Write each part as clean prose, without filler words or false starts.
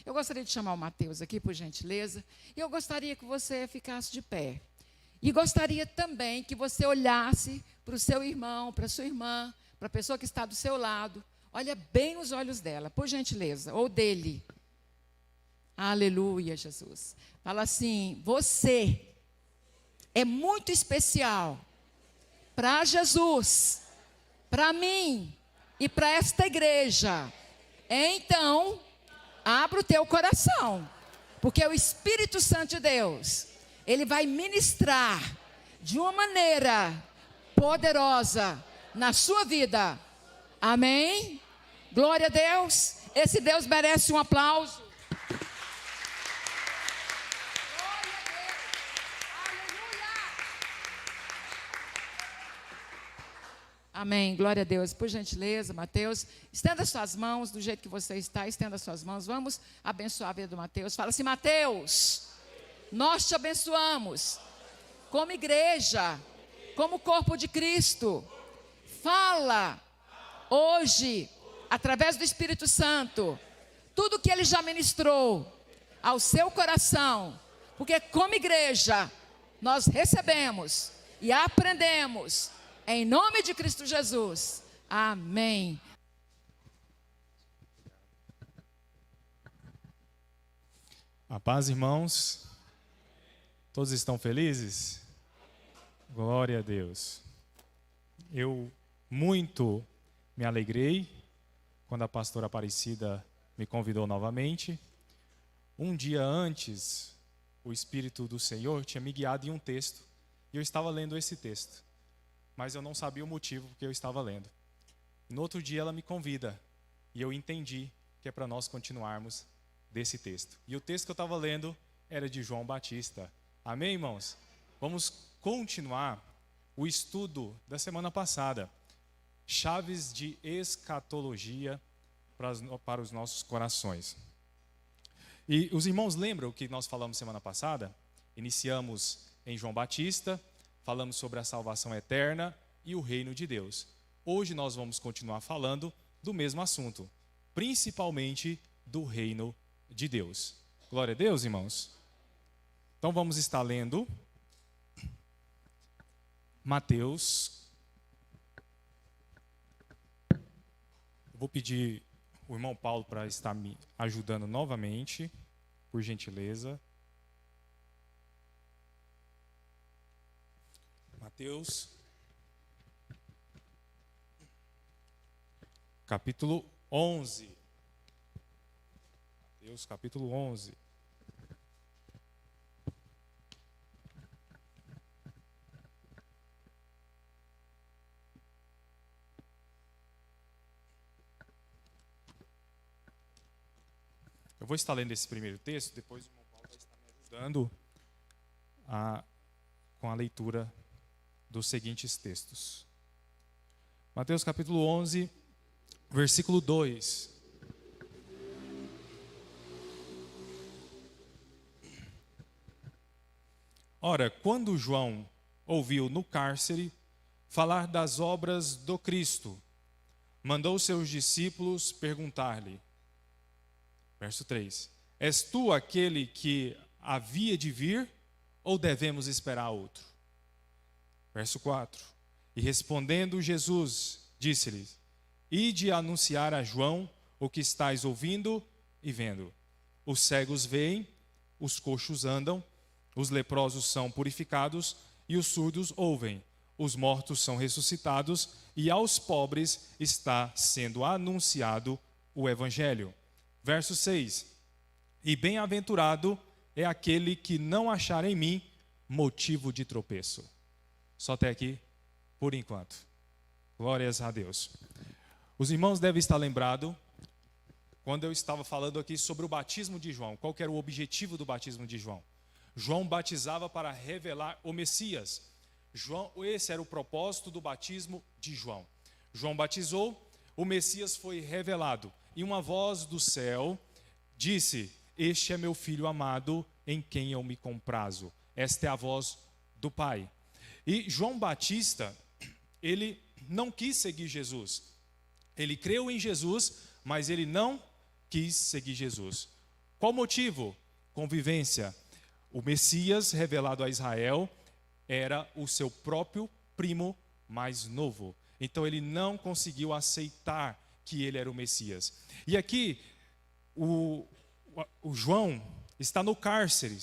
Eu gostaria de chamar o Mateus aqui, por gentileza, e eu gostaria que você ficasse de pé. E gostaria também que você olhasse para o seu irmão, para a sua irmã, para a pessoa que está do seu lado. Olha bem nos olhos dela, por gentileza, ou dele. Aleluia, Jesus. Fala assim: você é muito especial para Jesus, para mim e para esta igreja. Então, abra o teu coração, porque o Espírito Santo de Deus, ele vai ministrar de uma maneira poderosa na sua vida. Amém? Glória a Deus. Esse Deus merece um aplauso. Glória a Deus. Aleluia. Amém. Glória a Deus. Por gentileza, Mateus, estenda suas mãos do jeito que você está. Estenda suas mãos. Vamos abençoar a vida do Mateus. Fala assim: Mateus, nós te abençoamos como igreja, como corpo de Cristo. Fala hoje, através do Espírito Santo, tudo que Ele já ministrou ao seu coração, porque como igreja, nós recebemos e aprendemos, em nome de Cristo Jesus. Amém. A paz, irmãos. Todos estão felizes? Glória a Deus. Eu muito me alegrei quando a pastora Aparecida me convidou novamente. Um dia antes, o Espírito do Senhor tinha me guiado em um texto, e eu estava lendo esse texto, mas eu não sabia o motivo porque eu estava lendo. No outro dia ela me convida, e eu entendi que é para nós continuarmos desse texto. E o texto que eu estava lendo era de João Batista. Amém, irmãos? Vamos continuar o estudo da semana passada. Chaves de escatologia para os nossos corações. E os irmãos lembram o que nós falamos semana passada? Iniciamos em João Batista, falamos sobre a salvação eterna e o reino de Deus. Hoje nós vamos continuar falando do mesmo assunto, principalmente do reino de Deus. Glória a Deus, irmãos. Então vamos estar lendo Mateus. Eu vou pedir o irmão Paulo para estar me ajudando novamente, por gentileza. Mateus, capítulo 11. Mateus, capítulo 11. Eu vou estar lendo esse primeiro texto, depois o irmão Paulo vai estar me ajudando com a leitura dos seguintes textos. Mateus capítulo 11, versículo 2. Ora, quando João ouviu no cárcere falar das obras do Cristo, mandou seus discípulos perguntar-lhe. Verso 3. És tu aquele que havia de vir, ou devemos esperar outro? Verso 4. E respondendo Jesus, disse-lhes: Ide anunciar a João o que estáis ouvindo e vendo. Os cegos veem, os coxos andam, os leprosos são purificados e os surdos ouvem. Os mortos são ressuscitados e aos pobres está sendo anunciado o evangelho. Verso 6. E bem-aventurado é aquele que não achar em mim motivo de tropeço. Só até aqui, por enquanto. Glórias a Deus. Os irmãos devem estar lembrados, quando eu estava falando aqui sobre o batismo de João. Qual que era o objetivo do batismo de João? João batizava para revelar o Messias. Esse era o propósito do batismo de João. João batizou, o Messias foi revelado. E uma voz do céu disse: Este é meu filho amado, em quem eu me comprazo. Esta é a voz do Pai. E João Batista, ele não quis seguir Jesus. Ele creu em Jesus, mas ele não quis seguir Jesus. Qual o motivo? Convivência. O Messias revelado a Israel era o seu próprio primo mais novo. Então ele não conseguiu aceitar que ele era o Messias. E aqui o João está no cárcere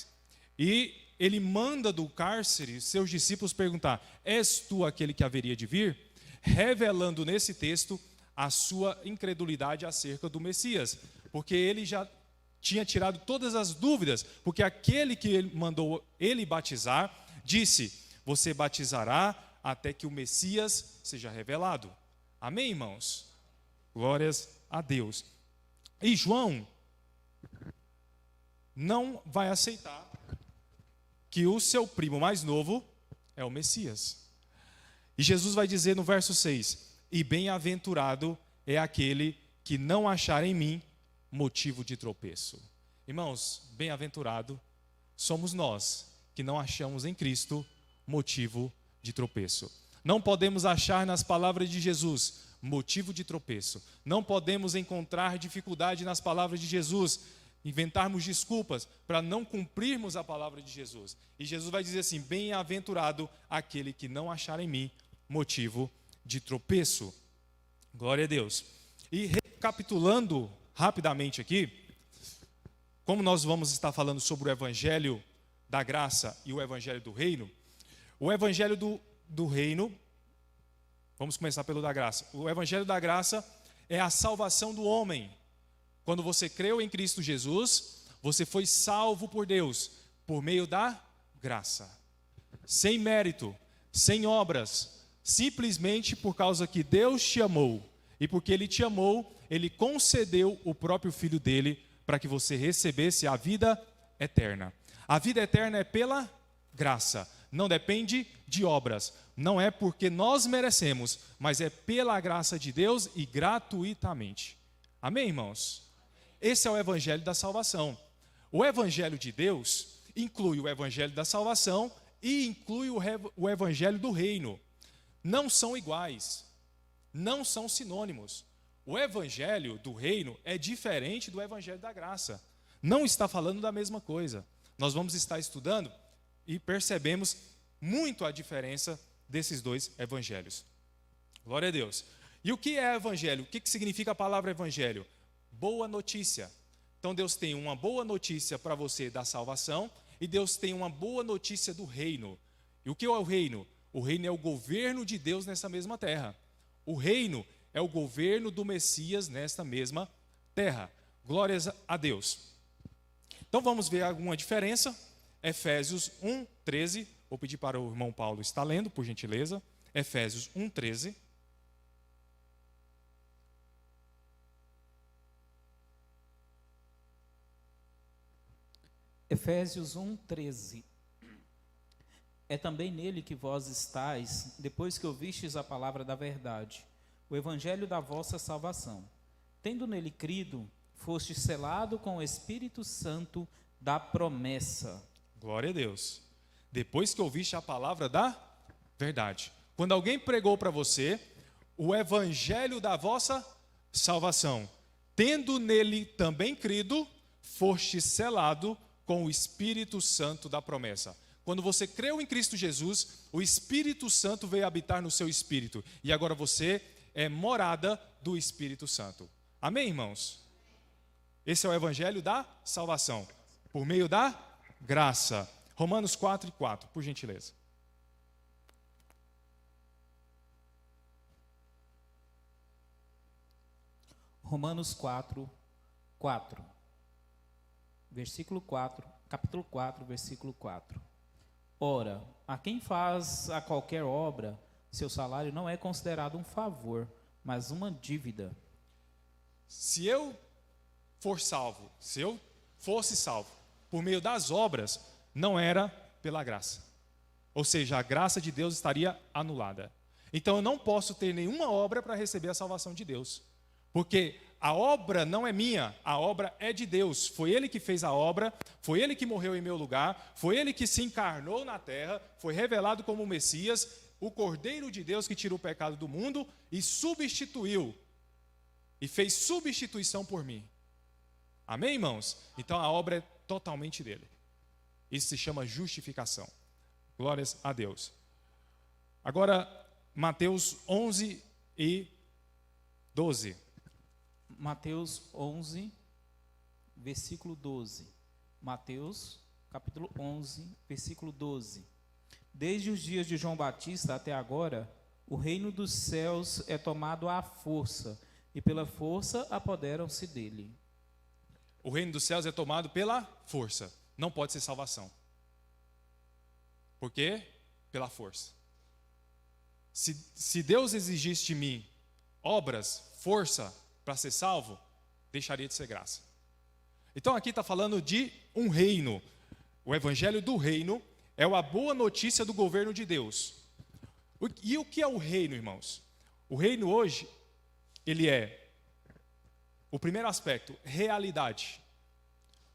e ele manda do cárcere seus discípulos perguntar: és tu aquele que haveria de vir? Revelando nesse texto a sua incredulidade acerca do Messias, porque ele já tinha tirado todas as dúvidas, porque aquele que ele mandou ele batizar disse: você batizará até que o Messias seja revelado. Amém, irmãos? Glórias a Deus. E João não vai aceitar que o seu primo mais novo é o Messias. E Jesus vai dizer no verso 6: e bem-aventurado é aquele que não achar em mim motivo de tropeço. Irmãos, bem-aventurado somos nós que não achamos em Cristo motivo de tropeço. Não podemos achar nas palavras de Jesus motivo de tropeço. Não podemos encontrar dificuldade nas palavras de Jesus, inventarmos desculpas para não cumprirmos a palavra de Jesus. E Jesus vai dizer assim: bem-aventurado aquele que não achar em mim motivo de tropeço. Glória a Deus. E recapitulando rapidamente aqui, como nós vamos estar falando sobre o Evangelho da Graça e o Evangelho do Reino, o Evangelho do Reino, vamos começar pelo da Graça. O Evangelho da Graça é a salvação do homem. Quando você creu em Cristo Jesus, você foi salvo por Deus, por meio da graça. Sem mérito, sem obras, simplesmente por causa que Deus te amou. E porque Ele te amou, Ele concedeu o próprio Filho dele para que você recebesse a vida eterna. A vida eterna é pela graça, não depende de obras. Não é porque nós merecemos, mas é pela graça de Deus e gratuitamente. Amém, irmãos? Esse é o Evangelho da salvação. O Evangelho de Deus inclui o Evangelho da salvação e inclui o Evangelho do reino. Não são iguais, não são sinônimos. O Evangelho do reino é diferente do Evangelho da graça. Não está falando da mesma coisa. Nós vamos estar estudando e percebemos muito a diferença desses dois evangelhos. Glória a Deus. E o que é evangelho? O que significa a palavra evangelho? Boa notícia. Então Deus tem uma boa notícia para você da salvação e Deus tem uma boa notícia do reino. E o que é o reino? O reino é o governo de Deus nessa mesma terra. O reino é o governo do Messias nesta mesma terra. Glórias a Deus. Então vamos ver alguma diferença. Efésios 1:13. Vou pedir para o irmão Paulo estar lendo, por gentileza. Efésios 1:13. Efésios 1:13. É também nele que vós estáis, depois que ouvistes a palavra da verdade, o evangelho da vossa salvação. Tendo nele crido, foste selado com o Espírito Santo da promessa. Glória a Deus. Depois que ouviste a palavra da verdade. Quando alguém pregou para você o evangelho da vossa salvação, tendo nele também crido, foste selado com o Espírito Santo da promessa. Quando você creu em Cristo Jesus, o Espírito Santo veio habitar no seu espírito. E agora você é morada do Espírito Santo. Amém, irmãos? Esse é o evangelho da salvação, por meio da graça. Romanos 4:4, por gentileza. Romanos 4:4. Versículo 4, capítulo 4, versículo 4. Ora, a quem faz a qualquer obra, seu salário não é considerado um favor, mas uma dívida. Se eu for salvo, se eu fosse salvo por meio das obras, não era pela graça. Ou seja, a graça de Deus estaria anulada. Então eu não posso ter nenhuma obra para receber a salvação de Deus. Porque a obra não é minha, a obra é de Deus. Foi Ele que fez a obra, foi Ele que morreu em meu lugar, foi Ele que se encarnou na terra, foi revelado como o Messias, o Cordeiro de Deus que tirou o pecado do mundo e substituiu, e fez substituição por mim. Amém, irmãos? Então a obra é totalmente dele. Isso se chama justificação. Glórias a Deus. Agora, Mateus 11 e 12. Mateus 11, versículo 12. Mateus, capítulo 11, versículo 12. Desde os dias de João Batista até agora, o reino dos céus é tomado à força, e pela força apoderam-se dele. O reino dos céus é tomado pela força. Não pode ser salvação. Por quê? Pela força. Se Deus exigisse de mim obras, força, para ser salvo, deixaria de ser graça. Então aqui está falando de um reino. O evangelho do reino é a boa notícia do governo de Deus. E o que é o reino, irmãos? O reino hoje, ele é, o primeiro aspecto, realidade.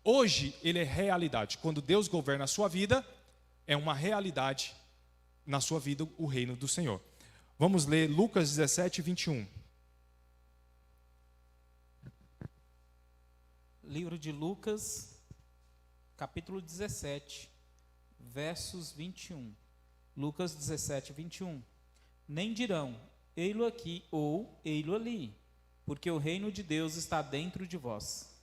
Hoje ele é realidade. Quando Deus governa a sua vida, é uma realidade na sua vida o reino do Senhor. Vamos ler Lucas 17, 21. Livro de Lucas, capítulo 17, versos 21. Lucas 17, 21. Nem dirão, ei-lo aqui ou ei-lo ali, porque o reino de Deus está dentro de vós.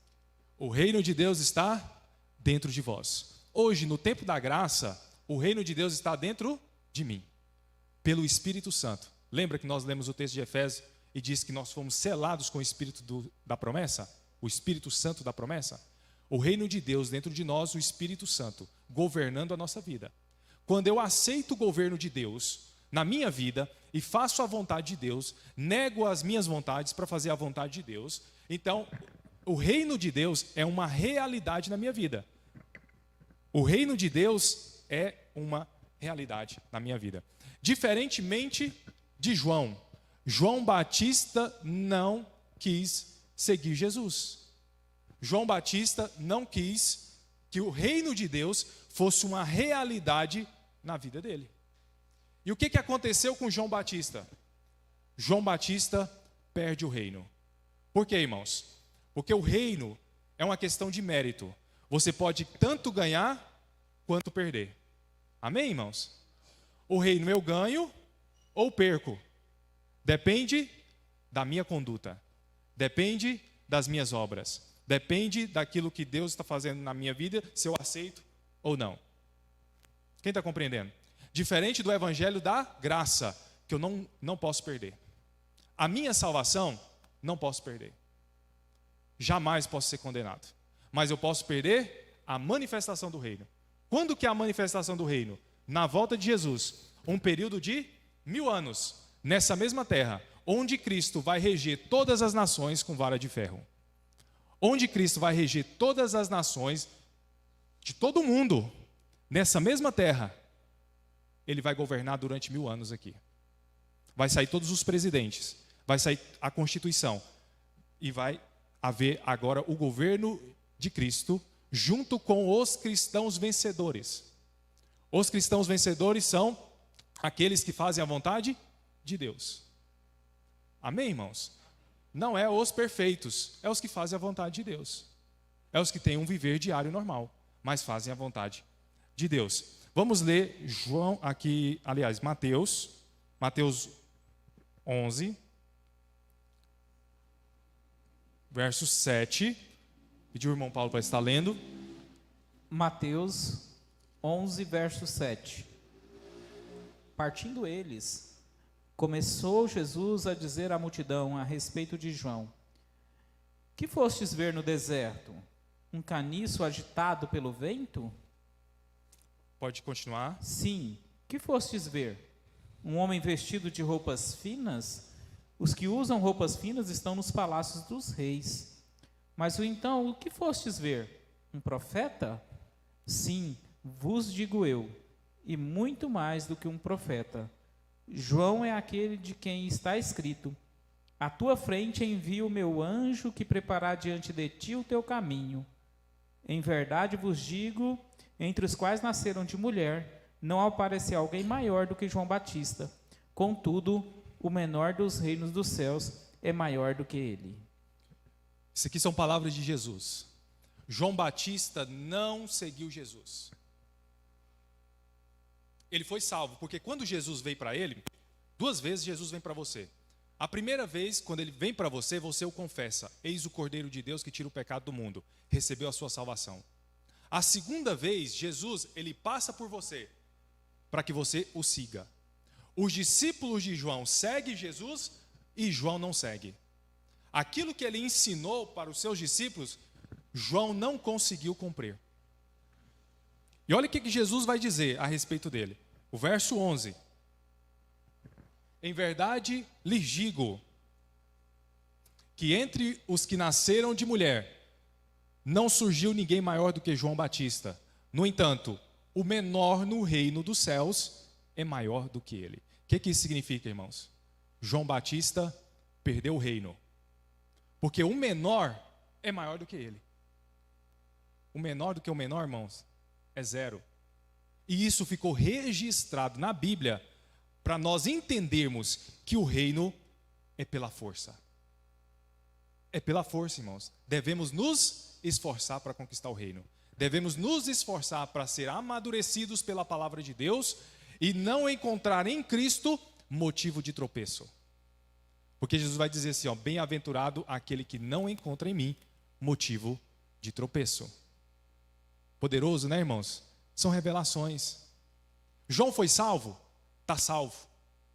O reino de Deus está dentro de vós. Hoje, no tempo da graça, o reino de Deus está dentro de mim, pelo Espírito Santo. Lembra que nós lemos o texto de Efésios e diz que nós fomos selados com o Espírito da promessa? O Espírito Santo da promessa? O reino de Deus dentro de nós, o Espírito Santo, governando a nossa vida. Quando eu aceito o governo de Deus na minha vida e faço a vontade de Deus, nego as minhas vontades para fazer a vontade de Deus, então o reino de Deus é uma realidade na minha vida. O reino de Deus é uma realidade na minha vida. Diferentemente de João. João Batista não quis seguir Jesus. João Batista não quis que o reino de Deus fosse uma realidade na vida dele. E o que aconteceu com João Batista? João Batista perde o reino. Por quê, irmãos? Porque o reino é uma questão de mérito. Você pode tanto ganhar quanto perder. Amém, irmãos? O reino eu ganho ou perco. Depende da minha conduta. Depende das minhas obras. Depende daquilo que Deus está fazendo na minha vida, se eu aceito ou não. Quem está compreendendo? Diferente do evangelho da graça, que eu não posso perder. A minha salvação, não posso perder. Jamais posso ser condenado. Mas eu posso perder a manifestação do reino. Quando que é a manifestação do reino? Na volta de Jesus. Um período de 1000 anos. Nessa mesma terra. Onde Cristo vai reger todas as nações com vara de ferro. Onde Cristo vai reger todas as nações de todo mundo. Nessa mesma terra. Ele vai governar durante 1000 anos aqui. Vai sair todos os presidentes. Vai sair a Constituição. E vai haver agora o governo de Cristo junto com os cristãos vencedores. Os cristãos vencedores são aqueles que fazem a vontade de Deus. Amém, irmãos? Não é os perfeitos, é os que fazem a vontade de Deus. É os que têm um viver diário normal, mas fazem a vontade de Deus. Vamos ler Mateus 11, verso 7. Pediu o irmão Paulo para estar lendo. Mateus 11, verso 7. Partindo eles, começou Jesus a dizer à multidão a respeito de João: que fostes ver no deserto? Um caniço agitado pelo vento? Pode continuar. Sim. Que fostes ver? Um homem vestido de roupas finas? Os que usam roupas finas estão nos palácios dos reis. Mas então, o que fostes ver? Um profeta? Sim, vos digo eu, e muito mais do que um profeta. João é aquele de quem está escrito: à tua frente envio o meu anjo que preparar diante de ti o teu caminho. Em verdade vos digo, entre os quais nasceram de mulher, não apareceu alguém maior do que João Batista. Contudo, o menor dos reinos dos céus é maior do que ele. Isso aqui são palavras de Jesus. João Batista não seguiu Jesus. Ele foi salvo, porque quando Jesus veio para ele, 2 vezes Jesus vem para você. A primeira vez, quando ele vem para você, você o confessa: eis o Cordeiro de Deus que tira o pecado do mundo. Recebeu a sua salvação. A segunda vez, Jesus, ele passa por você, para que você o siga. Os discípulos de João seguem Jesus e João não segue. Aquilo que ele ensinou para os seus discípulos, João não conseguiu cumprir. E olha o que Jesus vai dizer a respeito dele. O verso 11. Em verdade lhes digo que entre os que nasceram de mulher, não surgiu ninguém maior do que João Batista. No entanto, o menor no reino dos céus é maior do que ele. O que isso significa, irmãos? João Batista perdeu o reino. Porque o menor é maior do que ele. O menor do que o menor, irmãos, é 0. E isso ficou registrado na Bíblia para nós entendermos que o reino é pela força. É pela força, irmãos. Devemos nos esforçar para conquistar o reino. Devemos nos esforçar para ser amadurecidos pela palavra de Deus e não encontrar em Cristo motivo de tropeço. Porque Jesus vai dizer assim, ó, bem-aventurado aquele que não encontra em mim motivo de tropeço. Poderoso, né, irmãos? São revelações. João foi salvo? Está salvo.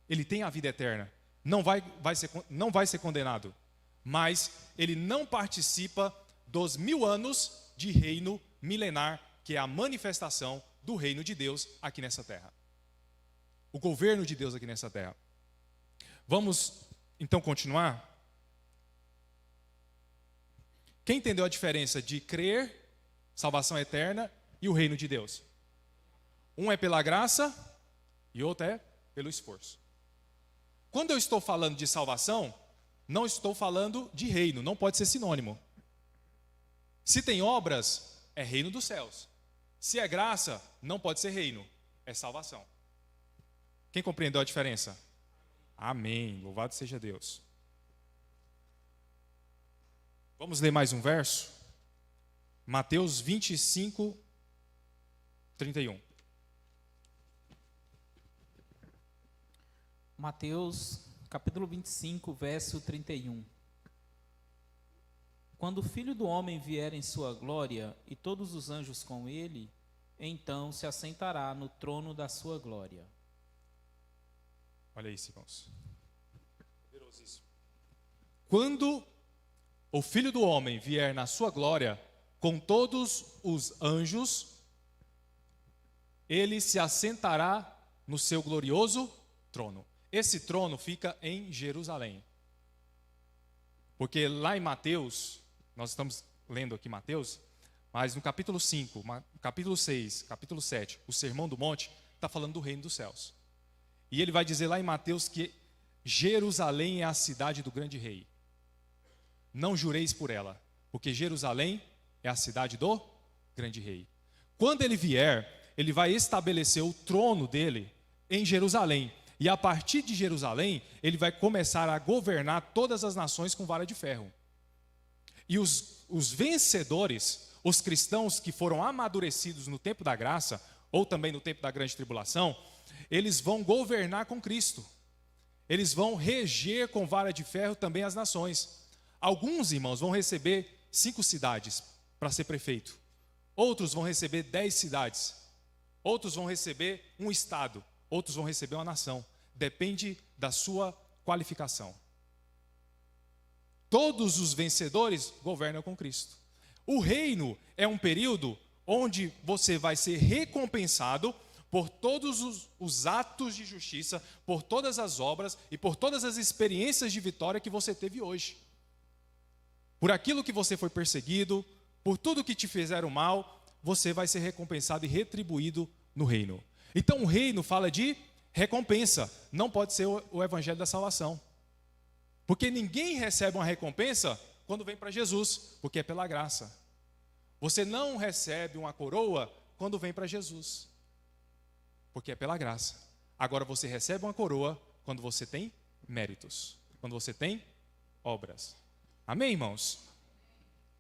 Ele tem a vida eterna. Não vai ser condenado. Mas ele não participa dos 1000 anos de reino milenar, que é a manifestação do reino de Deus aqui nessa terra. O governo de Deus aqui nessa terra. Vamos então continuar? Quem entendeu a diferença de crer, salvação eterna, e o reino de Deus? Um é pela graça e outro é pelo esforço. Quando eu estou falando de salvação, não estou falando de reino, não pode ser sinônimo. Se tem obras, é reino dos céus. Se é graça, não pode ser reino, é salvação. Quem compreendeu a diferença? Amém, louvado seja Deus. Vamos ler mais um verso? Mateus 25, 31. Mateus, capítulo 25, verso 31. Quando o Filho do Homem vier em sua glória, e todos os anjos com ele, então se assentará no trono da sua glória. Olha isso, irmãos. Poderosíssimo. Quando o Filho do Homem vier na sua glória, com todos os anjos, ele se assentará no seu glorioso trono. Esse trono fica em Jerusalém. Porque lá em Mateus, nós estamos lendo aqui Mateus, mas no capítulo 5, capítulo 6, capítulo 7, o Sermão do Monte, está falando do reino dos céus. E ele vai dizer lá em Mateus que Jerusalém é a cidade do grande rei. Não jureis por ela, porque Jerusalém é a cidade do grande rei. Quando ele vier, ele vai estabelecer o trono dele em Jerusalém. E a partir de Jerusalém, ele vai começar a governar todas as nações com vara de ferro. E os vencedores, os cristãos que foram amadurecidos no tempo da graça, ou também no tempo da grande tribulação, eles vão governar com Cristo. Eles vão reger com vara de ferro também as nações. Alguns, irmãos, vão receber 5 cidades para ser prefeito. Outros vão receber 10 cidades. Outros vão receber um estado. Outros vão receber uma nação. Depende da sua qualificação. Todos os vencedores governam com Cristo. O reino é um período onde você vai ser recompensado por todos os atos de justiça, por todas as obras e por todas as experiências de vitória que você teve hoje. Por aquilo que você foi perseguido, por tudo que te fizeram mal, você vai ser recompensado e retribuído no reino. Então o reino fala de recompensa, não pode ser o evangelho da salvação. Porque ninguém recebe uma recompensa quando vem para Jesus, porque é pela graça. Você não recebe uma coroa quando vem para Jesus, porque é pela graça. Agora você recebe uma coroa quando você tem méritos, quando você tem obras. Amém, irmãos?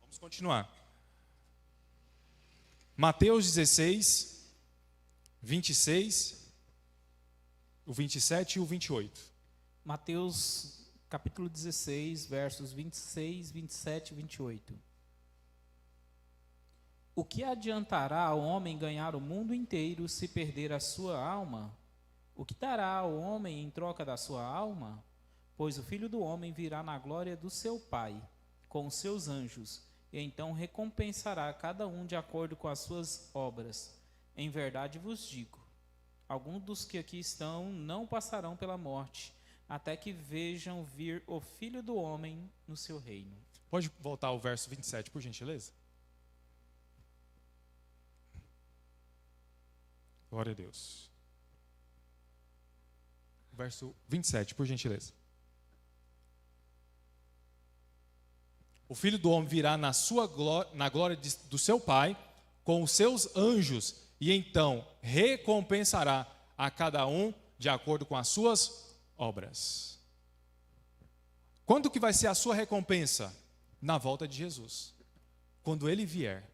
Vamos continuar. Mateus 16, 26, o 27 e o 28. Mateus capítulo 16, versos 26, 27 e 28. O que adiantará ao homem ganhar o mundo inteiro se perder a sua alma? O que dará ao homem em troca da sua alma? Pois o Filho do Homem virá na glória do seu Pai, com os seus anjos, e então recompensará cada um de acordo com as suas obras. Em verdade vos digo, alguns dos que aqui estão não passarão pela morte, até que vejam vir o Filho do Homem no seu reino. Pode voltar ao verso 27, por gentileza? Glória a Deus. Verso 27, por gentileza. O Filho do Homem virá na glória do seu Pai, com os seus anjos, e então recompensará a cada um de acordo com as suas obras. Quando que vai ser a sua recompensa? Na volta de Jesus. Quando Ele vier.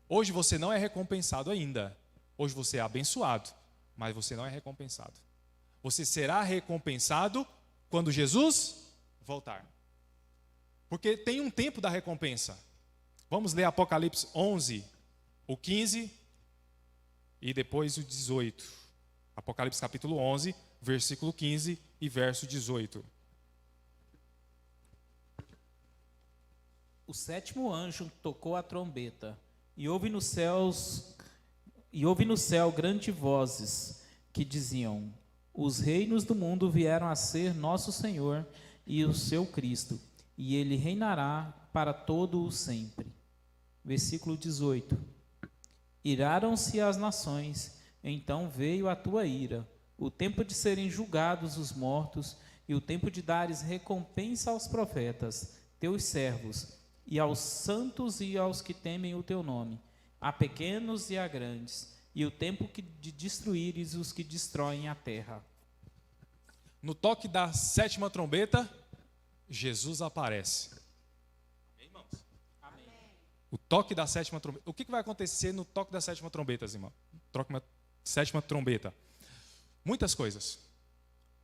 Hoje você não é recompensado ainda. Hoje você é abençoado, mas você não é recompensado. Você será recompensado quando Jesus voltar. Porque tem um tempo da recompensa. Vamos ler Apocalipse 11, o 15 e depois o 18. Apocalipse capítulo 11, versículo 15 e verso 18. O sétimo anjo tocou a trombeta, e houve no céu grandes vozes que diziam: os reinos do mundo vieram a ser nosso Senhor e o seu Cristo, e ele reinará para todo o sempre. Versículo 18. Iraram-se as nações, então veio a tua ira, o tempo de serem julgados os mortos, e o tempo de dares recompensa aos profetas, teus servos, e aos santos e aos que temem o teu nome, a pequenos e a grandes, e o tempo de destruíres os que destroem a terra. No toque da sétima trombeta, Jesus aparece. Amém, irmãos? Amém. O toque da sétima trombeta. O que vai acontecer no toque da sétima trombeta, irmão? Sétima trombeta. Muitas coisas.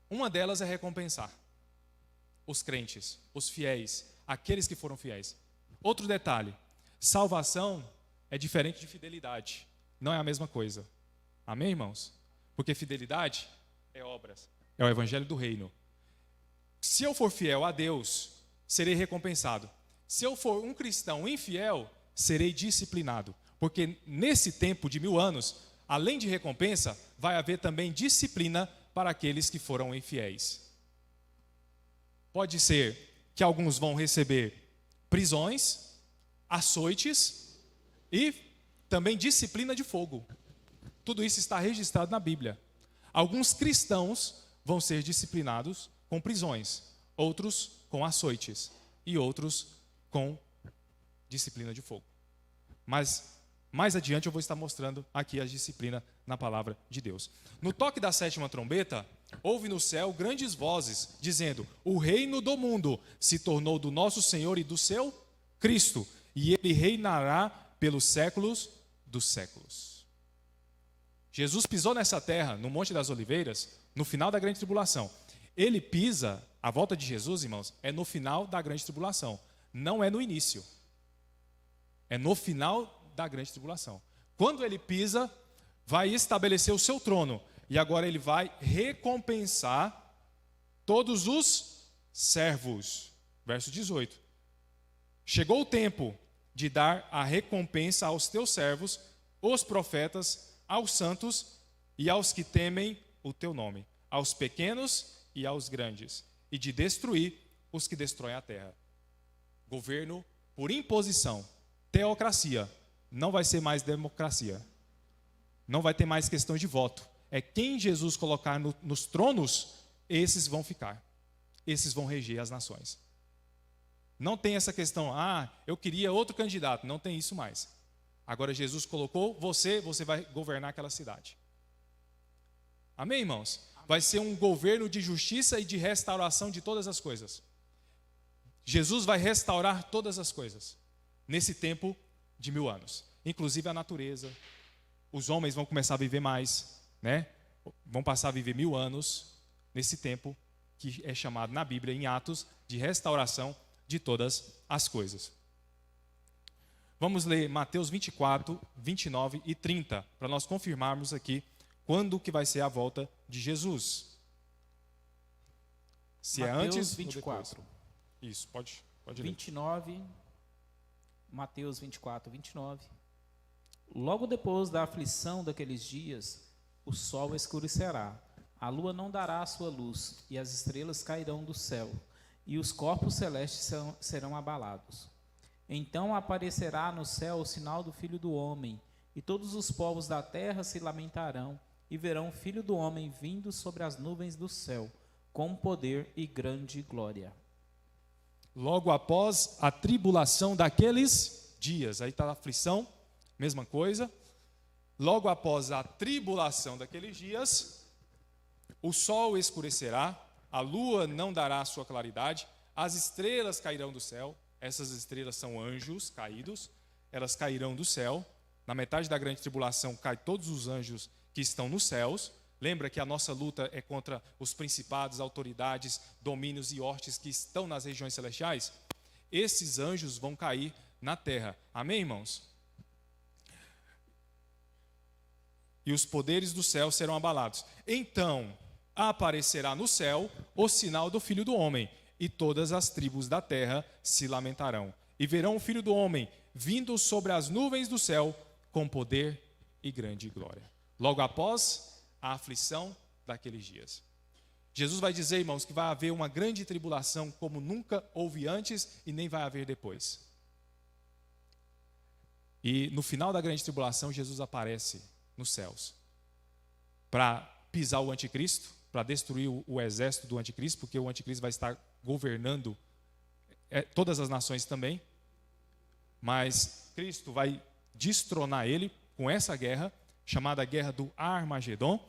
Uma delas é recompensar os crentes, os fiéis, aqueles que foram fiéis. Outro detalhe: salvação é diferente de fidelidade. Não é a mesma coisa. Amém, irmãos? Porque fidelidade é obras. É o evangelho do reino. Se eu for fiel a Deus, serei recompensado. Se eu for um cristão infiel, serei disciplinado. Porque nesse tempo de 1000 anos, além de recompensa, vai haver também disciplina para aqueles que foram infiéis. Pode ser que alguns vão receber prisões, açoites e também disciplina de fogo. Tudo isso está registrado na Bíblia. Alguns cristãos vão ser disciplinados com prisões, outros com açoites e outros com disciplina de fogo. Mas mais adiante eu vou estar mostrando aqui a disciplina na palavra de Deus. No toque da sétima trombeta, houve no céu grandes vozes, dizendo: o reino do mundo se tornou do nosso Senhor e do seu Cristo, e ele reinará pelos séculos dos séculos. Jesus pisou nessa terra, no Monte das Oliveiras, no final da grande tribulação. Ele pisa, a volta de Jesus, irmãos, é no final da grande tribulação, não é no início. É no final da grande tribulação. Quando ele pisa, vai estabelecer o seu trono, e agora ele vai recompensar todos os servos. Verso 18. Chegou o tempo de dar a recompensa aos teus servos, os profetas, aos santos e aos que temem o teu nome, aos pequenos e aos grandes, e de destruir os que destroem a terra. Governo por imposição, teocracia, não vai ser mais democracia, não vai ter mais questão de voto. É quem Jesus colocar nos tronos, esses vão ficar, esses vão reger as nações. Não tem essa questão, eu queria outro candidato, não tem isso mais. Agora Jesus colocou você vai governar aquela cidade. Amém, irmãos? Vai ser um governo de justiça e de restauração de todas as coisas. Jesus vai restaurar todas as coisas nesse tempo de 1000 anos. inclusive a natureza. Os homens vão começar a viver mais, né? Vão passar a viver 1000 anos nesse tempo que é chamado na Bíblia, em Atos, de restauração de todas as coisas. Vamos ler Mateus 24, 29 e 30, para nós confirmarmos aqui quando que vai ser a volta de Jesus. Se Mateus é antes 24. ou depois. Isso, pode ler. 29, Mateus 24, 29. Logo depois da aflição daqueles dias, o sol escurecerá, a lua não dará a sua luz, e as estrelas cairão do céu, e os corpos celestes serão abalados. Então aparecerá no céu o sinal do Filho do Homem, e todos os povos da terra se lamentarão, e verão o Filho do Homem vindo sobre as nuvens do céu, com poder e grande glória. Logo após a tribulação daqueles dias, aí está a aflição, mesma coisa. Logo após a tribulação daqueles dias, o sol escurecerá, a lua não dará a sua claridade, as estrelas cairão do céu. Essas estrelas são anjos caídos, elas cairão do céu. Na metade da grande tribulação caem todos os anjos que estão nos céus. Lembra que a nossa luta é contra os principados, autoridades, domínios e hostes que estão nas regiões celestiais? Esses anjos vão cair na terra. Amém, irmãos? E os poderes do céu serão abalados. Então aparecerá no céu o sinal do Filho do Homem, e todas as tribos da terra se lamentarão. E verão o Filho do Homem vindo sobre as nuvens do céu com poder e grande glória. Logo após a aflição daqueles dias. Jesus vai dizer, irmãos, que vai haver uma grande tribulação como nunca houve antes e nem vai haver depois. E no final da grande tribulação, Jesus aparece nos céus para pisar o anticristo, para destruir o exército do anticristo, porque o anticristo vai estar governando todas as nações também. Mas Cristo vai destronar ele com essa guerra, chamada Guerra do Armagedon,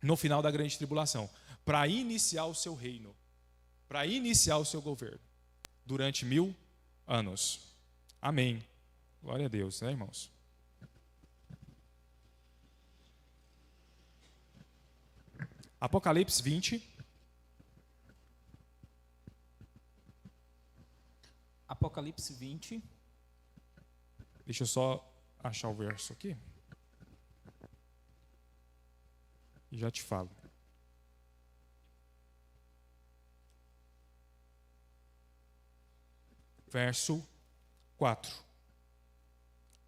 no final da grande tribulação, para iniciar o seu reino, para iniciar o seu governo, durante 1000 anos. Amém. Glória a Deus, né, irmãos? Apocalipse 20. Apocalipse 20. Deixa eu só achar o verso aqui. E já te falo. Verso 4.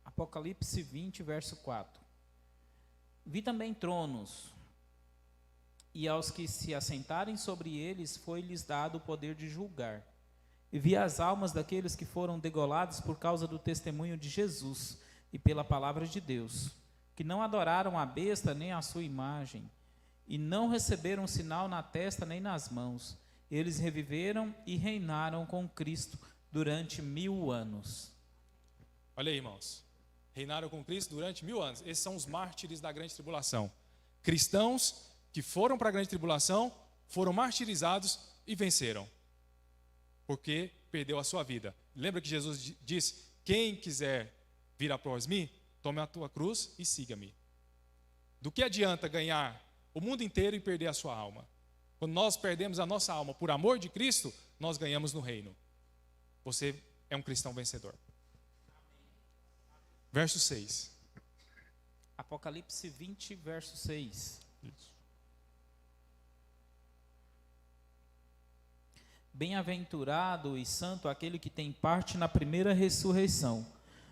Apocalipse 20, verso 4. Vi também tronos, e aos que se assentarem sobre eles foi-lhes dado o poder de julgar. E vi as almas daqueles que foram degolados por causa do testemunho de Jesus e pela palavra de Deus, que não adoraram a besta nem a sua imagem, e não receberam sinal na testa nem nas mãos. Eles reviveram e reinaram com Cristo durante 1000 anos. Olha aí, irmãos. Reinaram com Cristo durante 1000 anos. Esses são os mártires da grande tribulação. Cristãos que foram para a grande tribulação, foram martirizados e venceram. Porque perdeu a sua vida. Lembra que Jesus disse: quem quiser vir após mim, tome a tua cruz e siga-me. Do que adianta ganhar o mundo inteiro e perder a sua alma? Quando nós perdemos a nossa alma por amor de Cristo, nós ganhamos no reino. Você é um cristão vencedor. Verso 6. Apocalipse 20, verso 6. Isso. Bem-aventurado e santo aquele que tem parte na primeira ressurreição.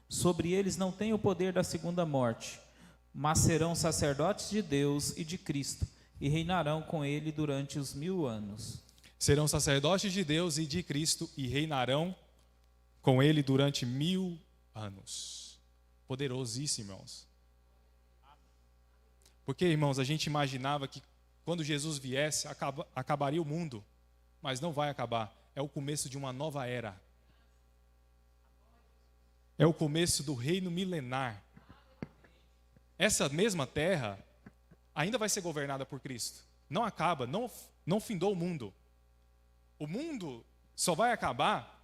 Sobre eles não tem o poder da segunda morte, mas serão sacerdotes de Deus e de Cristo, e reinarão com ele durante os 1000 anos. Serão sacerdotes de Deus e de Cristo, e reinarão com ele durante 1000 anos. Poderosíssimo, irmãos. Porque, irmãos, a gente imaginava que quando Jesus viesse, acabaria o mundo. Mas não vai acabar. É o começo de uma nova era. É o começo do reino milenar. Essa mesma terra ainda vai ser governada por Cristo. Não acaba, não findou o mundo. O mundo só vai acabar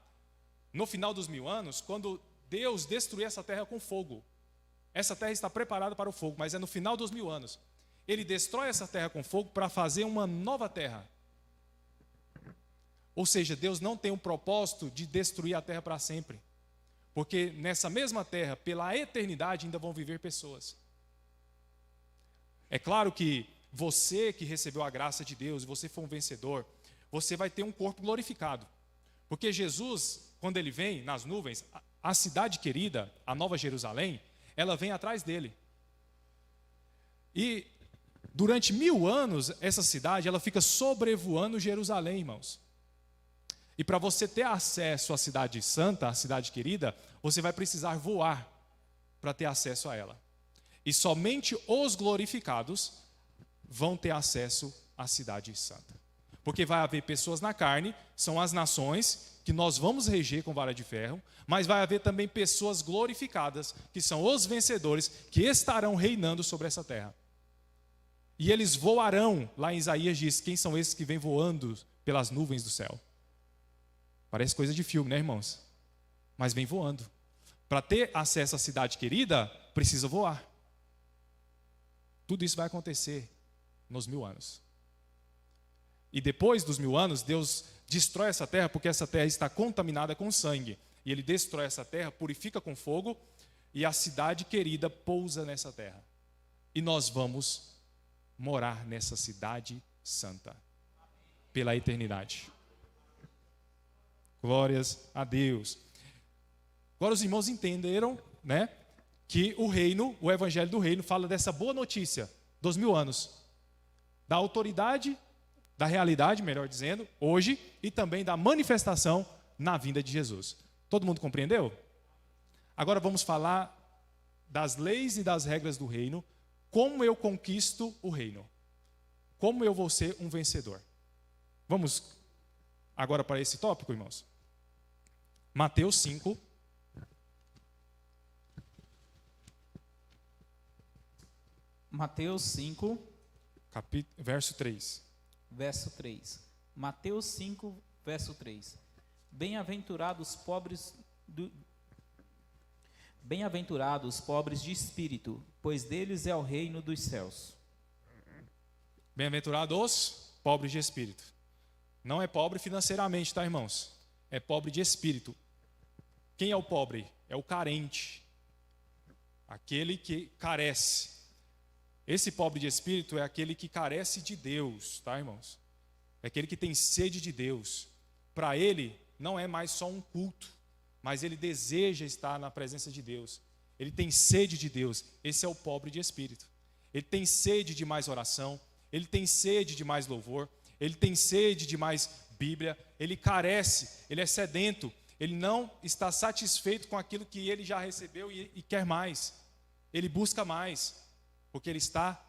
no final dos 1000 anos, quando Deus destruir essa terra com fogo. essa terra está preparada para o fogo, mas é no final dos 1000 anos. Ele destrói essa terra com fogo para fazer uma nova terra. Ou seja, Deus não tem um propósito de destruir a terra para sempre. Porque nessa mesma terra, pela eternidade, ainda vão viver pessoas. É claro que você que recebeu a graça de Deus, e você for um vencedor, você vai ter um corpo glorificado. Porque Jesus, quando ele vem nas nuvens, a cidade querida, a Nova Jerusalém, ela vem atrás dele. E durante 1000 anos, essa cidade, ela fica sobrevoando Jerusalém, irmãos. E para você ter acesso à cidade santa, à cidade querida, você vai precisar voar para ter acesso a ela. E somente os glorificados vão ter acesso à cidade santa. Porque vai haver pessoas na carne, são as nações que nós vamos reger com vara de ferro, mas vai haver também pessoas glorificadas, que são os vencedores, que estarão reinando sobre essa terra. E eles voarão, lá em Isaías diz, quem são esses que vêm voando pelas nuvens do céu? Parece coisa de filme, né, irmãos? Mas vem voando. Para ter acesso à cidade querida, precisa voar. Tudo isso vai acontecer nos 1000 anos. E depois dos 1000 anos, Deus destrói essa terra, porque essa terra está contaminada com sangue. E Ele destrói essa terra, purifica com fogo, e a cidade querida pousa nessa terra. E nós vamos morar nessa cidade santa, pela eternidade. Glórias a Deus. Agora os irmãos entenderam, né, que o reino, o evangelho do reino, fala dessa boa notícia dos 1000 anos, da autoridade, da realidade, melhor dizendo, hoje, e também da manifestação na vinda de Jesus. Todo mundo compreendeu? Agora vamos falar das leis e das regras do reino, como eu conquisto o reino, como eu vou ser um vencedor. Vamos agora para esse tópico, irmãos. Mateus 5. Mateus 5, verso 3. verso 3. Mateus 5, verso 3. Bem-aventurados os pobres de espírito, pois deles é o reino dos céus. Bem-aventurados os pobres de espírito. Não é pobre financeiramente, tá, irmãos? É pobre de espírito. Quem é o pobre? É o carente. Aquele que carece. Esse pobre de espírito é aquele que carece de Deus, tá, irmãos? É aquele que tem sede de Deus. Para ele, não é mais só um culto, mas ele deseja estar na presença de Deus. Ele tem sede de Deus. Esse é o pobre de espírito. Ele tem sede de mais oração, ele tem sede de mais louvor, ele tem sede de mais Bíblia, ele carece, ele é sedento, ele não está satisfeito com aquilo que ele já recebeu e quer mais. Ele busca mais, porque ele está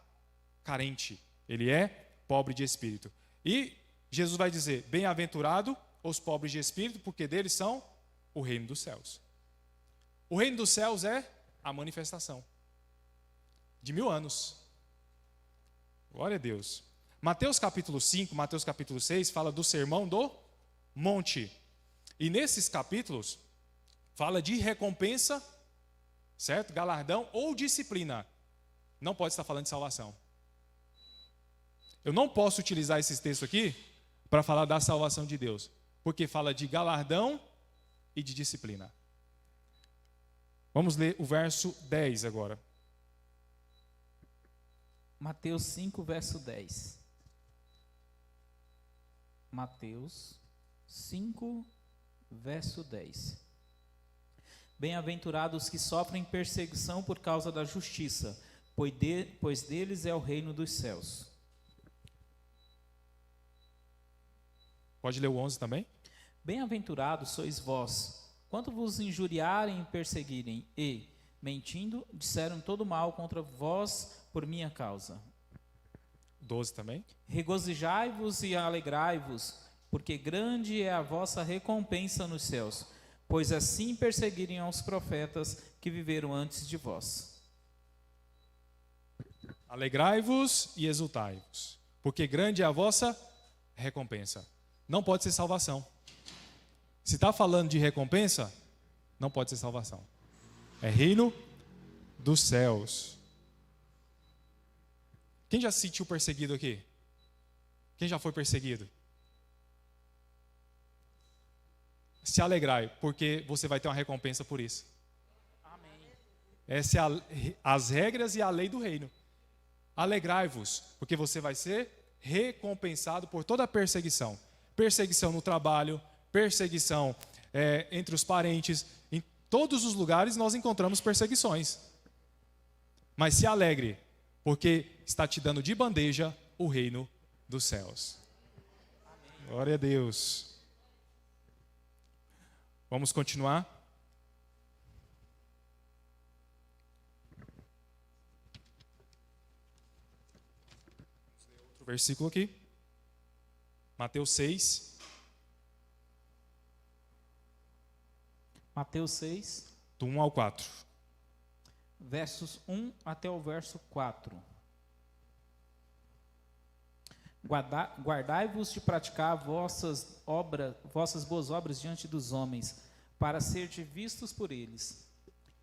carente, ele é pobre de espírito. E Jesus vai dizer, bem-aventurado os pobres de espírito, porque deles são o reino dos céus. O reino dos céus é a manifestação de 1000 anos. Glória a Deus. Mateus capítulo 5, Mateus capítulo 6 fala do sermão do monte. E nesses capítulos fala de recompensa, certo? Galardão ou disciplina. Não pode estar falando de salvação. Eu não posso utilizar esses textos aqui para falar da salvação de Deus, porque fala de galardão e de disciplina. Vamos ler o verso 10 agora. Mateus 5, verso 10. Mateus 5, verso 10. Bem-aventurados que sofrem perseguição por causa da justiça, pois deles é o reino dos céus. Pode ler o 11 também? Bem-aventurados sois vós, quando vos injuriarem e perseguirem, e, mentindo, disseram todo mal contra vós por minha causa. 12 também? Regozijai-vos e alegrai-vos, porque grande é a vossa recompensa nos céus, pois assim perseguirem aos profetas que viveram antes de vós. Alegrai-vos e exultai-vos, porque grande é a vossa recompensa. Não pode ser salvação. Se está falando de recompensa, não pode ser salvação. É reino dos céus. Quem já se sentiu perseguido aqui? Quem já foi perseguido? Se alegrai, porque você vai ter uma recompensa por isso. Essas são as regras e a lei do reino. Alegrai-vos, porque você vai ser recompensado por toda a perseguição. Perseguição no trabalho, perseguição entre os parentes. Em todos os lugares nós encontramos perseguições. Mas se alegre, porque está te dando de bandeja o reino dos céus. Glória a Deus. Vamos continuar? Outro versículo aqui. Mateus 6. Mateus 6, Do 1 ao 4. versos 1 até o verso 4. Guardai-vos de praticar vossas boas obras diante dos homens, para serdes vistos por eles.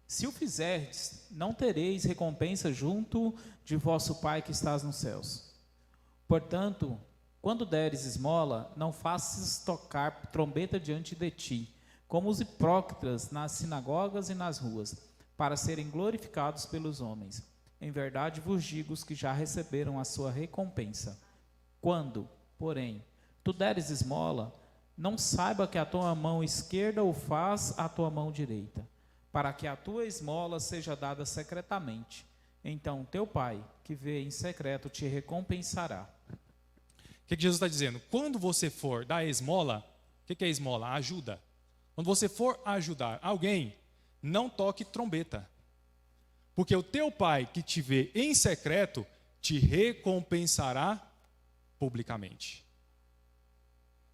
Se o fizerdes, não tereis recompensa junto de vosso Pai que estás nos céus. Portanto, quando deres esmola, não faças tocar trombeta diante de ti, como os hipócritas nas sinagogas e nas ruas, para serem glorificados pelos homens. Em verdade vos digo que já receberam a sua recompensa. Quando, porém, tu deres esmola, não saiba que a tua mão esquerda o faz a tua mão direita, para que a tua esmola seja dada secretamente. Então teu Pai, que vê em secreto, te recompensará. O que Jesus está dizendo? Quando você for dar esmola, o que é esmola? Ajuda. Quando você for ajudar alguém, não toque trombeta. Porque o teu Pai que te vê em secreto, te recompensará publicamente.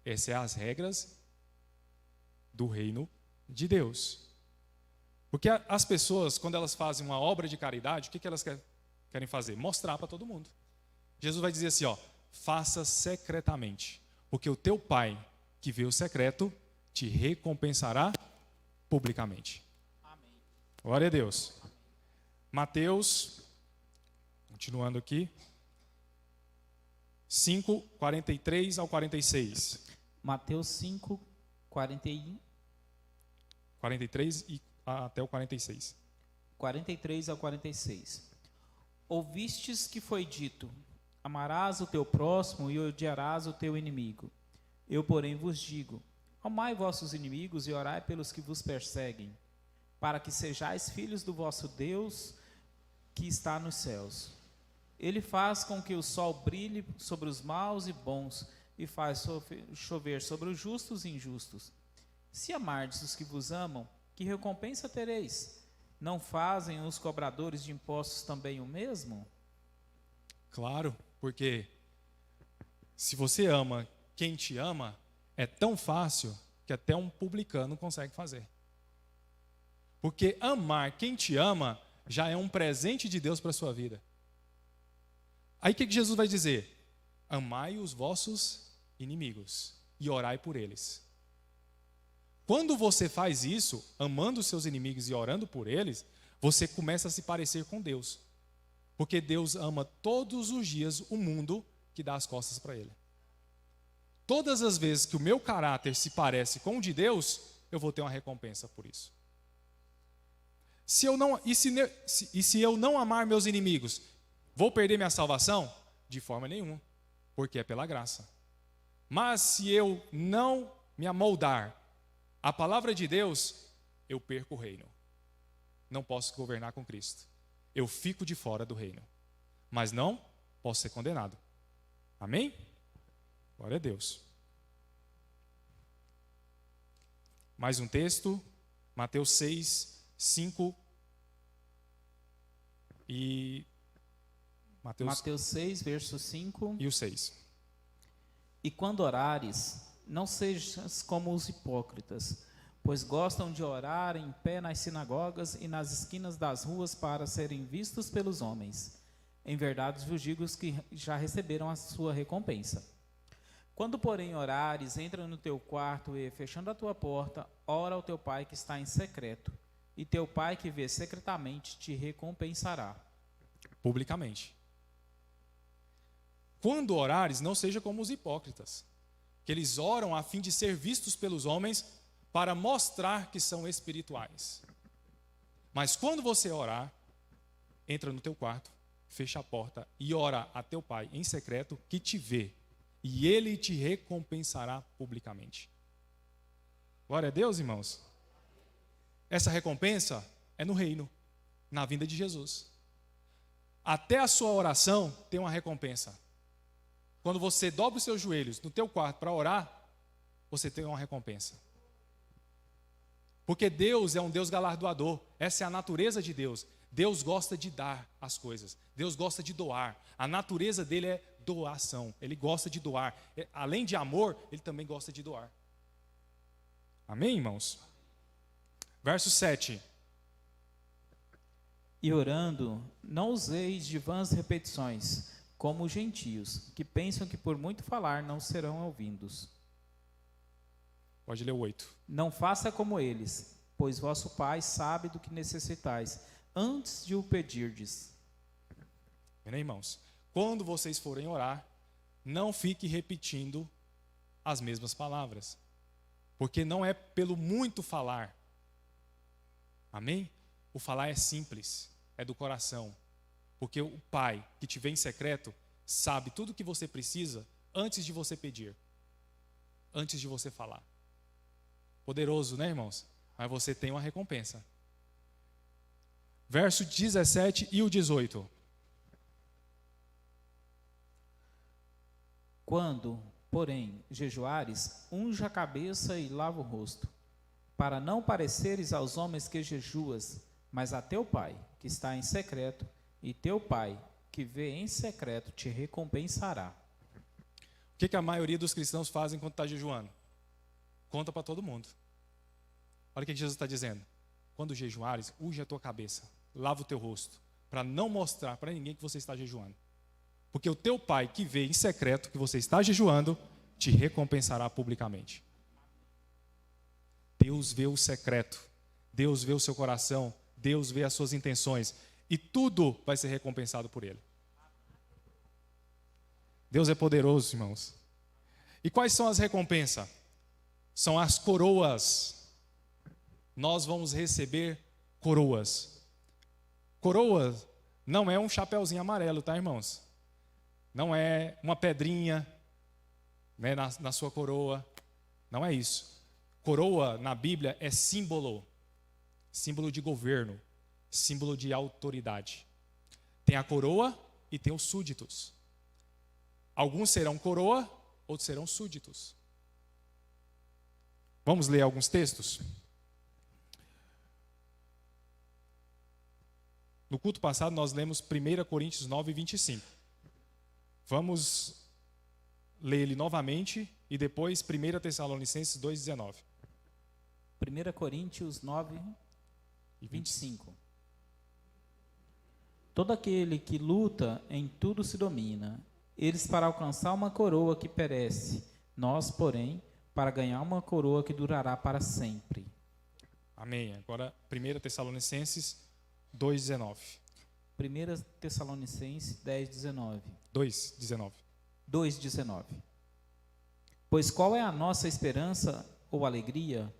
Essas são as regras do reino de Deus. Porque as pessoas, quando elas fazem uma obra de caridade, o que elas querem fazer? Mostrar para todo mundo. Jesus vai dizer assim, faça secretamente, porque o teu Pai que vê o secreto te recompensará publicamente. Amém. Glória a Deus. Mateus, continuando aqui, 5, 43 ao 46. Mateus 5, 41. 43 e até o 46. 43 ao 46. Ouvistes que foi dito: amarás o teu próximo e odiarás o teu inimigo. Eu, porém, vos digo: amai vossos inimigos e orai pelos que vos perseguem, para que sejais filhos do vosso Deus que está nos céus. Ele faz com que o sol brilhe sobre os maus e bons, e faz chover sobre os justos e injustos. Se amardes os que vos amam, que recompensa tereis? Não fazem os cobradores de impostos também o mesmo? Claro, porque se você ama quem te ama, é tão fácil que até um publicano consegue fazer. Porque amar quem te ama já é um presente de Deus para a sua vida. Aí o que Jesus vai dizer? Amai os vossos inimigos e orai por eles. Quando você faz isso, amando os seus inimigos e orando por eles, você começa a se parecer com Deus. Porque Deus ama todos os dias o mundo que dá as costas para Ele. Todas as vezes que o meu caráter se parece com o de Deus, eu vou ter uma recompensa por isso. Se eu não amar meus inimigos, vou perder minha salvação? De forma nenhuma, porque é pela graça. Mas se eu não me amoldar à palavra de Deus, eu perco o reino. Não posso governar com Cristo. Eu fico de fora do reino. Mas não posso ser condenado. Amém? Glória a Deus. Mais um texto, Mateus 6, 5 e... Mateus 6, verso 5. E o 6. E quando orares, não sejas como os hipócritas, pois gostam de orar em pé nas sinagogas e nas esquinas das ruas para serem vistos pelos homens. Em verdade vos digo que já receberam a sua recompensa. Quando, porém, orares, entra no teu quarto e, fechando a tua porta, ora ao teu Pai que está em secreto, e teu pai que vê secretamente te recompensará. Publicamente. Quando orares, não seja como os hipócritas, que eles oram a fim de ser vistos pelos homens para mostrar que são espirituais. Mas quando você orar, entra no teu quarto, fecha a porta e ora a teu pai em secreto que te vê, e ele te recompensará publicamente. Glória a Deus, irmãos. Essa recompensa é no reino, na vinda de Jesus. Até a sua oração tem uma recompensa. Quando você dobra os seus joelhos no teu quarto para orar, você tem uma recompensa. Porque Deus é um Deus galardoador. Essa é a natureza de Deus. Deus gosta de dar as coisas. Deus gosta de doar. A natureza dele é doação. Ele gosta de doar. Além de amor, ele também gosta de doar. Amém, irmãos? Verso 7. E orando, não useis de vãs repetições, como os gentios, que pensam que por muito falar não serão ouvidos. Pode ler o 8. Não faça como eles, pois vosso Pai sabe do que necessitais, antes de o pedirdes. Amém, irmãos? Quando vocês forem orar, não fique repetindo as mesmas palavras. Porque não é pelo muito falar. Amém? O falar é simples, é do coração. Porque o Pai que te vê em secreto sabe tudo o que você precisa antes de você pedir, antes de você falar. Poderoso, né, irmãos? Mas você tem uma recompensa. Verso 17 e o 18. Quando, porém, jejuares, unja a cabeça e lava o rosto, para não pareceres aos homens que jejuas, mas a teu Pai, que está em secreto, e teu Pai, que vê em secreto, te recompensará. O que a maioria dos cristãos fazem quando está jejuando? Conta para todo mundo. Olha o que Jesus está dizendo. Quando jejuares, unge a tua cabeça, lava o teu rosto, para não mostrar para ninguém que você está jejuando. Porque o teu Pai que vê em secreto que você está jejuando, te recompensará publicamente. Deus vê o secreto, Deus vê o seu coração, Deus vê as suas intenções, e tudo vai ser recompensado por Ele. Deus é poderoso, irmãos. E quais são as recompensas? São as coroas. Nós vamos receber coroas. Coroa não é um chapeuzinho amarelo, tá, irmãos? Não é uma pedrinha, né, na sua coroa. Não é isso. Coroa na Bíblia é símbolo. Símbolo de governo. Símbolo de autoridade. Tem a coroa e tem os súditos. Alguns serão coroa, outros serão súditos. Vamos ler alguns textos? No culto passado nós lemos 1 Coríntios 9, 25. Vamos ler ele novamente e depois 1 Tessalonicenses 2, 19. 1 Coríntios 9, 25. Todo aquele que luta em tudo se domina. Eles para alcançar uma coroa que perece, nós, porém, para ganhar uma coroa que durará para sempre. Amém. Agora 1 Tessalonicenses 2, 19. 1 Tessalonicenses 10, 19. 2, 19. 2, 19. Pois qual é a nossa esperança ou alegria,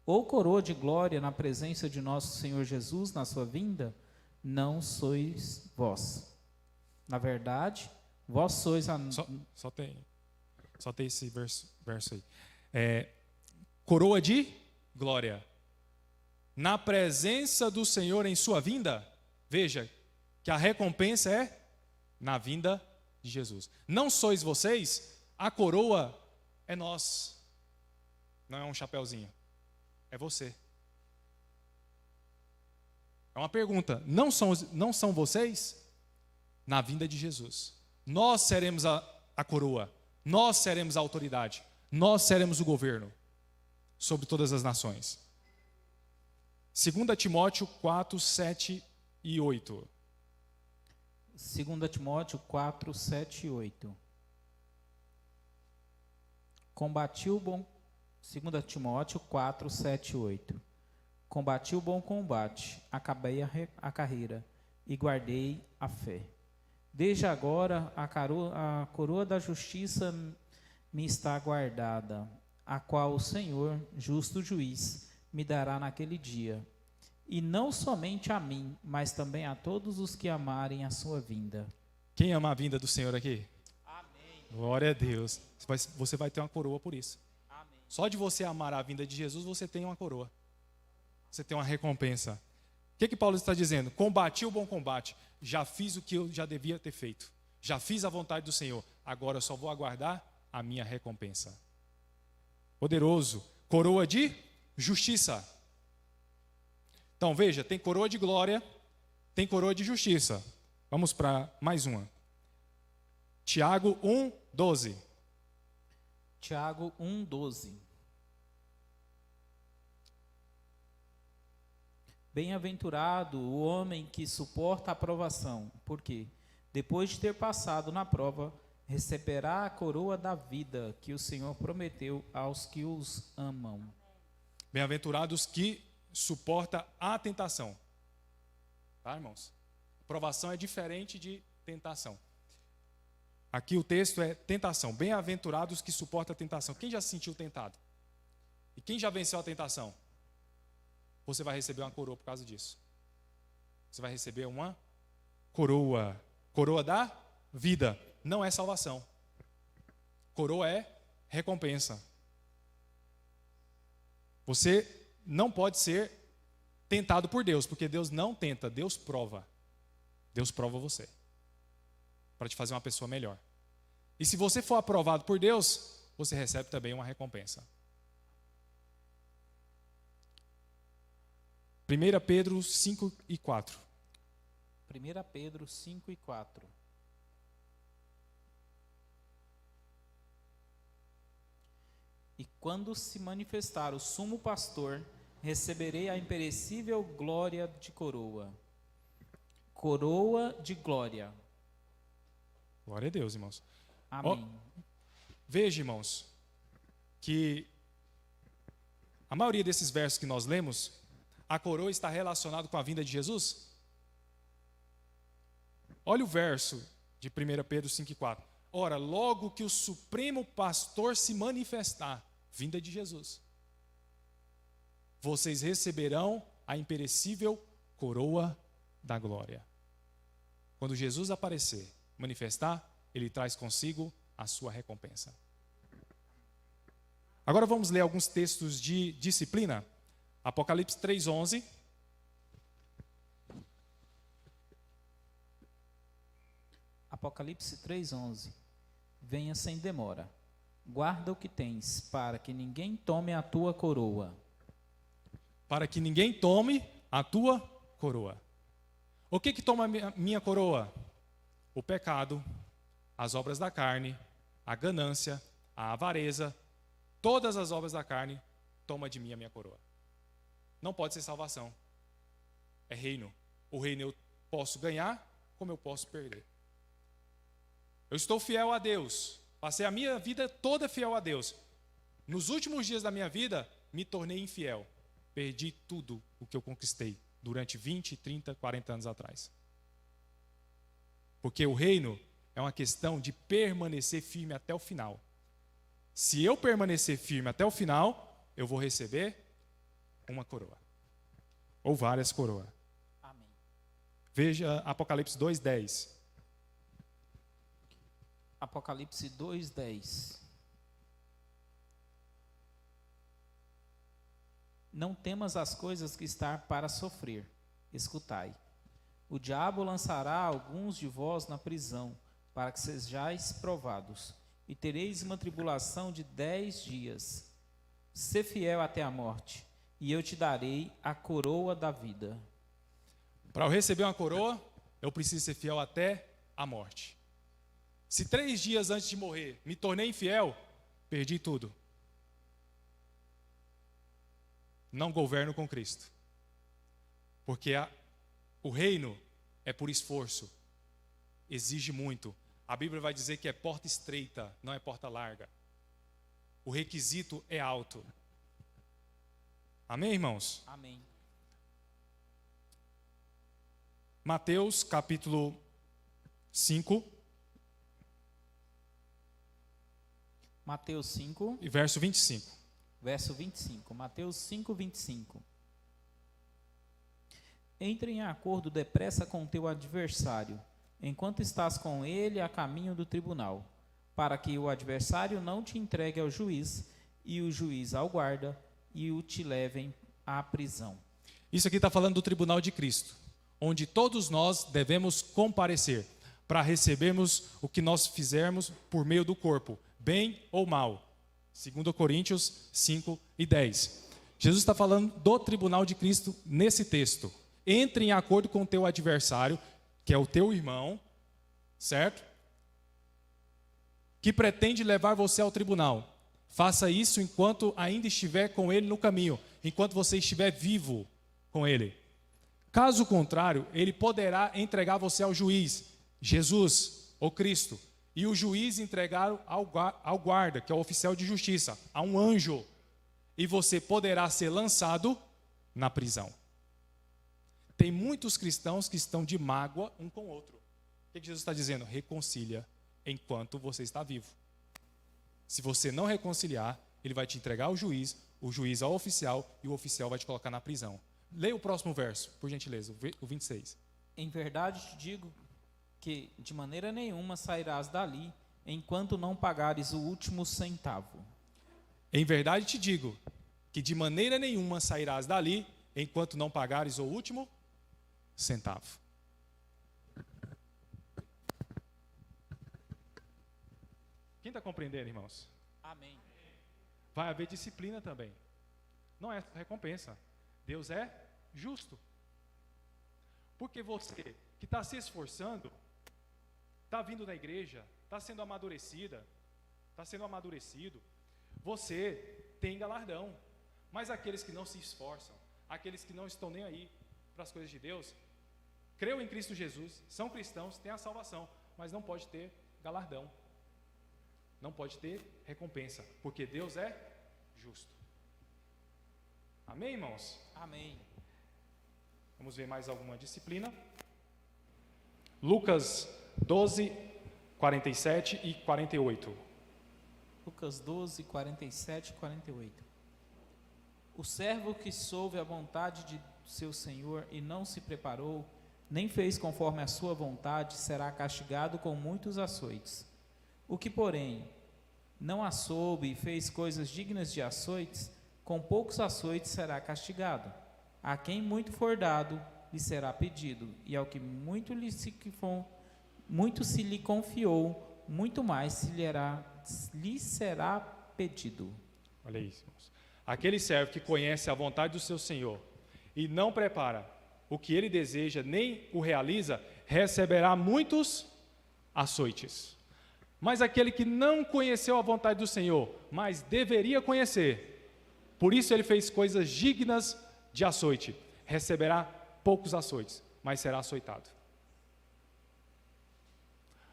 ou coroa de glória na presença de nosso Senhor Jesus na sua vinda? Não sois vós. Na verdade, vós sois a... Só tem esse verso aí. Coroa de glória. Na presença do Senhor em sua vinda, veja que a recompensa é na vinda de Jesus. Não sois vocês, a coroa é nós. Não é um chapeuzinho. É você. É uma pergunta. Não são vocês? Na vinda de Jesus. Nós seremos a coroa. Nós seremos a autoridade. Nós seremos o governo sobre todas as nações. 2 Timóteo 4, 7 e 8. 2 Timóteo 4, 7 e 8. Combati o bom... 2 Timóteo 4, 7 e 8. Combati o bom combate, acabei a carreira e guardei a fé. Desde agora a coroa da justiça me está guardada, a qual o Senhor, justo juiz, me dará naquele dia. E não somente a mim, mas também a todos os que amarem a sua vinda. Quem ama a vinda do Senhor aqui? Amém. Glória a Deus. Você vai ter uma coroa por isso. Amém. Só de você amar a vinda de Jesus, você tem uma coroa. Você tem uma recompensa. O que Paulo está dizendo? Combati o bom combate. Já fiz o que eu já devia ter feito. Já fiz a vontade do Senhor. Agora eu só vou aguardar a minha recompensa. Poderoso. Coroa de justiça. Então veja, tem coroa de glória, tem coroa de justiça. Vamos para mais uma. Tiago 1:12. Tiago 1:12. Bem-aventurado o homem que suporta a provação, porque, depois de ter passado na prova, receberá a coroa da vida que o Senhor prometeu aos que os amam. Bem-aventurados que suporta a tentação. Tá, irmãos? Provação é diferente de tentação. Aqui o texto é tentação. Bem-aventurados que suportam a tentação. Quem já se sentiu tentado? E quem já venceu a tentação? Você vai receber uma coroa por causa disso. Você vai receber uma coroa. Coroa da vida. Não é salvação. Coroa é recompensa. Você não pode ser tentado por Deus, porque Deus não tenta, Deus prova. Deus prova você, para te fazer uma pessoa melhor. E se você for aprovado por Deus, você recebe também uma recompensa. 1 Pedro 5:4. 1 Pedro 5:4. E quando se manifestar o sumo pastor, receberei a imperecível glória de coroa. Coroa de glória. Glória a Deus, irmãos. Amém. Veja, irmãos, que a maioria desses versos que nós lemos, a coroa está relacionada com a vinda de Jesus? Olha o verso de 1 Pedro 5:4. Ora, logo que o supremo pastor se manifestar, vinda de Jesus, vocês receberão a imperecível coroa da glória. Quando Jesus aparecer, manifestar, ele traz consigo a sua recompensa. Agora vamos ler alguns textos de disciplina. Apocalipse 3:11. Apocalipse 3:11. Venha sem demora. Guarda o que tens, para que ninguém tome a tua coroa. Para que ninguém tome a tua coroa. O que toma a minha coroa? O pecado, as obras da carne, a ganância, a avareza, todas as obras da carne toma de mim a minha coroa. Não pode ser salvação. É reino. O reino eu posso ganhar, como eu posso perder. Eu estou fiel a Deus. Passei a minha vida toda fiel a Deus. Nos últimos dias da minha vida, me tornei infiel. Perdi tudo o que eu conquistei durante 20, 30, 40 anos atrás. Porque o reino é uma questão de permanecer firme até o final. Se eu permanecer firme até o final, eu vou receber uma coroa. Ou várias coroas. Amém. Veja Apocalipse 2:10. Apocalipse 2:10. Não temas as coisas que está para sofrer. Escutai. O diabo lançará alguns de vós na prisão, para que sejais provados, e tereis uma tribulação de 10 dias. Sê fiel até a morte, e eu te darei a coroa da vida. Para eu receber uma coroa, eu preciso ser fiel até a morte. Se 3 dias antes de morrer me tornei infiel, perdi tudo. Não governo com Cristo. Porque o reino é por esforço. Exige muito. A Bíblia vai dizer que é porta estreita, não é porta larga. O requisito é alto. Amém, irmãos? Amém. Mateus capítulo 5 Mateus 5, e verso 25. verso 25. Mateus 5, 25. Entre em acordo depressa com teu adversário, enquanto estás com ele a caminho do tribunal, para que o adversário não te entregue ao juiz, e o juiz ao guarda, e o te levem à prisão. Isso aqui está falando do tribunal de Cristo, onde todos nós devemos comparecer para recebermos o que nós fizermos por meio do corpo, bem ou mal. 2 Coríntios 5 e 10. Jesus está falando do tribunal de Cristo nesse texto. Entre em acordo com o teu adversário, que é o teu irmão, certo? Que pretende levar você ao tribunal. Faça isso enquanto ainda estiver com ele no caminho, enquanto você estiver vivo com ele. Caso contrário, ele poderá entregar você ao juiz, Jesus ou Cristo, e o juiz entregar ao guarda, que é o oficial de justiça, a um anjo, e você poderá ser lançado na prisão. Tem muitos cristãos que estão de mágoa um com o outro. O que Jesus está dizendo? Reconcilia enquanto você está vivo. Se você não reconciliar, ele vai te entregar ao juiz, o juiz ao oficial, e o oficial vai te colocar na prisão. Leia o próximo verso, por gentileza, o 26. Em verdade te digo que de maneira nenhuma sairás dali, enquanto não pagares o último centavo. Em verdade te digo que de maneira nenhuma sairás dali, enquanto não pagares o último centavo. Quem está compreendendo, irmãos? Amém. Vai haver disciplina também. Não é recompensa. Deus é justo. Porque você que está se esforçando, está vindo na igreja, está sendo amadurecida, está sendo amadurecido, você tem galardão. Mas aqueles que não se esforçam, aqueles que não estão nem aí para as coisas de Deus, creu em Cristo Jesus, são cristãos, têm a salvação, mas não pode ter galardão. Não pode ter recompensa, porque Deus é justo. Amém, irmãos? Amém. Vamos ver mais alguma disciplina. Lucas 12, 47 e 48. Lucas 12, 47 e 48. O servo que soube a vontade de seu senhor e não se preparou, nem fez conforme a sua vontade, será castigado com muitos açoites. O que, porém, não a soube e fez coisas dignas de açoites, com poucos açoites será castigado. A quem muito for dado, lhe será pedido, e ao que muito se lhe confiou, muito mais lhe será pedido. Olha isso, irmãos. Aquele servo que conhece a vontade do seu senhor e não prepara o que ele deseja, nem o realiza, receberá muitos açoites. Mas aquele que não conheceu a vontade do Senhor, mas deveria conhecer, por isso ele fez coisas dignas de açoite, receberá poucos açoites, mas será açoitado.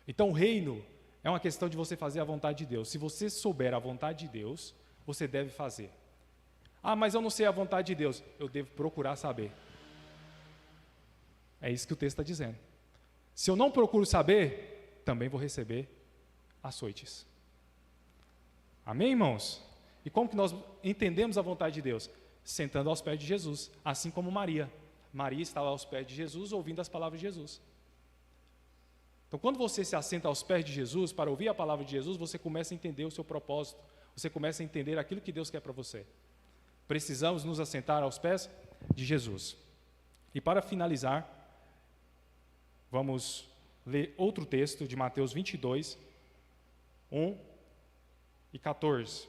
Então o reino é uma questão de você fazer a vontade de Deus. Se você souber a vontade de Deus, você deve fazer. Ah, mas eu não sei a vontade de Deus. Eu devo procurar saber. É isso que o texto está dizendo. Se eu não procuro saber, também vou receber açoites. Amém, irmãos? E como que nós entendemos a vontade de Deus? Sentando aos pés de Jesus, assim como Maria. Maria estava aos pés de Jesus, ouvindo as palavras de Jesus. Então, quando você se assenta aos pés de Jesus, para ouvir a palavra de Jesus, você começa a entender o seu propósito, você começa a entender aquilo que Deus quer para você. Precisamos nos assentar aos pés de Jesus. E para finalizar, vamos ler outro texto de Mateus 22, 1 e 14.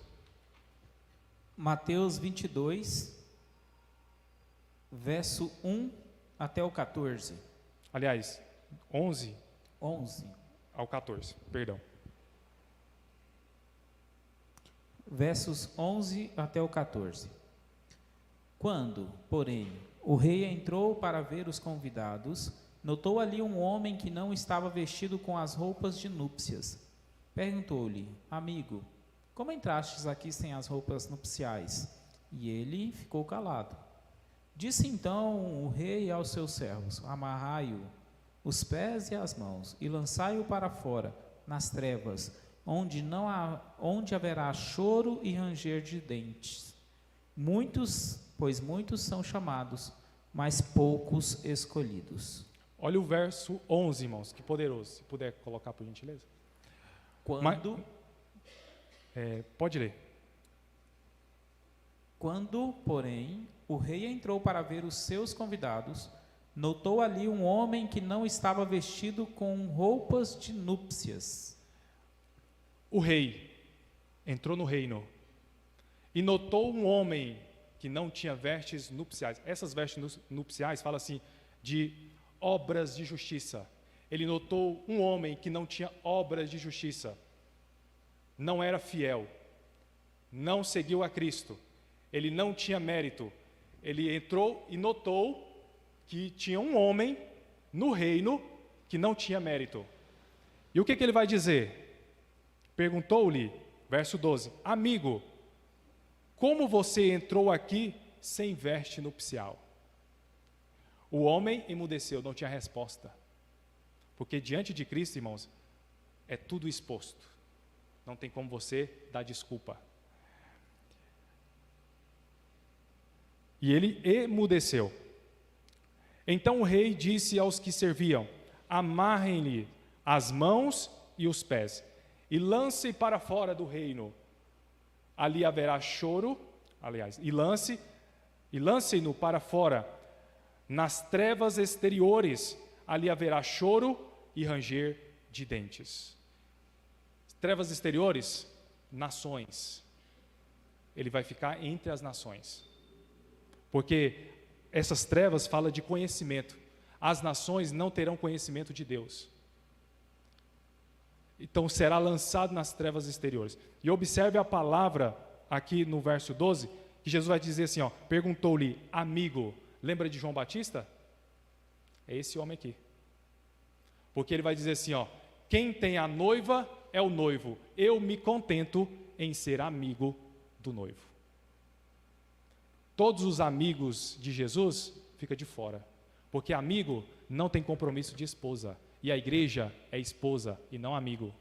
Mateus 22, verso 1 até o 14. Aliás, 11 ao 14, perdão. Versos 11 até o 14. Quando, porém, o rei entrou para ver os convidados, notou ali um homem que não estava vestido com as roupas de núpcias. Perguntou-lhe: amigo, como entrastes aqui sem as roupas nupciais? E ele ficou calado. Disse então o rei aos seus servos: amarrai-o, os pés e as mãos, e lançai-o para fora, nas trevas, onde haverá choro e ranger de dentes. Pois muitos são chamados, mas poucos escolhidos. Olha o verso 11, irmãos, que poderoso. Se puder colocar, por gentileza. Pode ler. Quando, porém, o rei entrou para ver os seus convidados, notou ali um homem que não estava vestido com roupas de núpcias. O rei entrou no reino e notou um homem que não tinha vestes nupciais. Essas vestes nupciais falam assim, de obras de justiça. Ele notou um homem que não tinha obras de justiça, não era fiel, não seguiu a Cristo, ele não tinha mérito. Ele entrou e notou que tinha um homem no reino que não tinha mérito. E o que ele vai dizer? Perguntou-lhe, verso 12: amigo, como você entrou aqui sem veste nupcial? O homem emudeceu, não tinha resposta. Porque diante de Cristo, irmãos, é tudo exposto. Não tem como você dar desculpa. E ele emudeceu. Então o rei disse aos que serviam: amarrem-lhe as mãos e os pés, e lancem para fora do reino. Ali haverá choro, e lancem-no para fora, nas trevas exteriores, ali haverá choro e ranger de dentes. Trevas exteriores, nações. Ele vai ficar entre as nações. Porque essas trevas falam de conhecimento. As nações não terão conhecimento de Deus. Então será lançado nas trevas exteriores. E observe a palavra aqui no verso 12, que Jesus vai dizer assim, perguntou-lhe, amigo, lembra de João Batista? É esse homem aqui. Porque ele vai dizer assim, quem tem a noiva é o noivo. Eu me contento em ser amigo do noivo. Todos os amigos de Jesus ficam de fora. Porque amigo não tem compromisso de esposa. E a igreja é esposa e não amigo.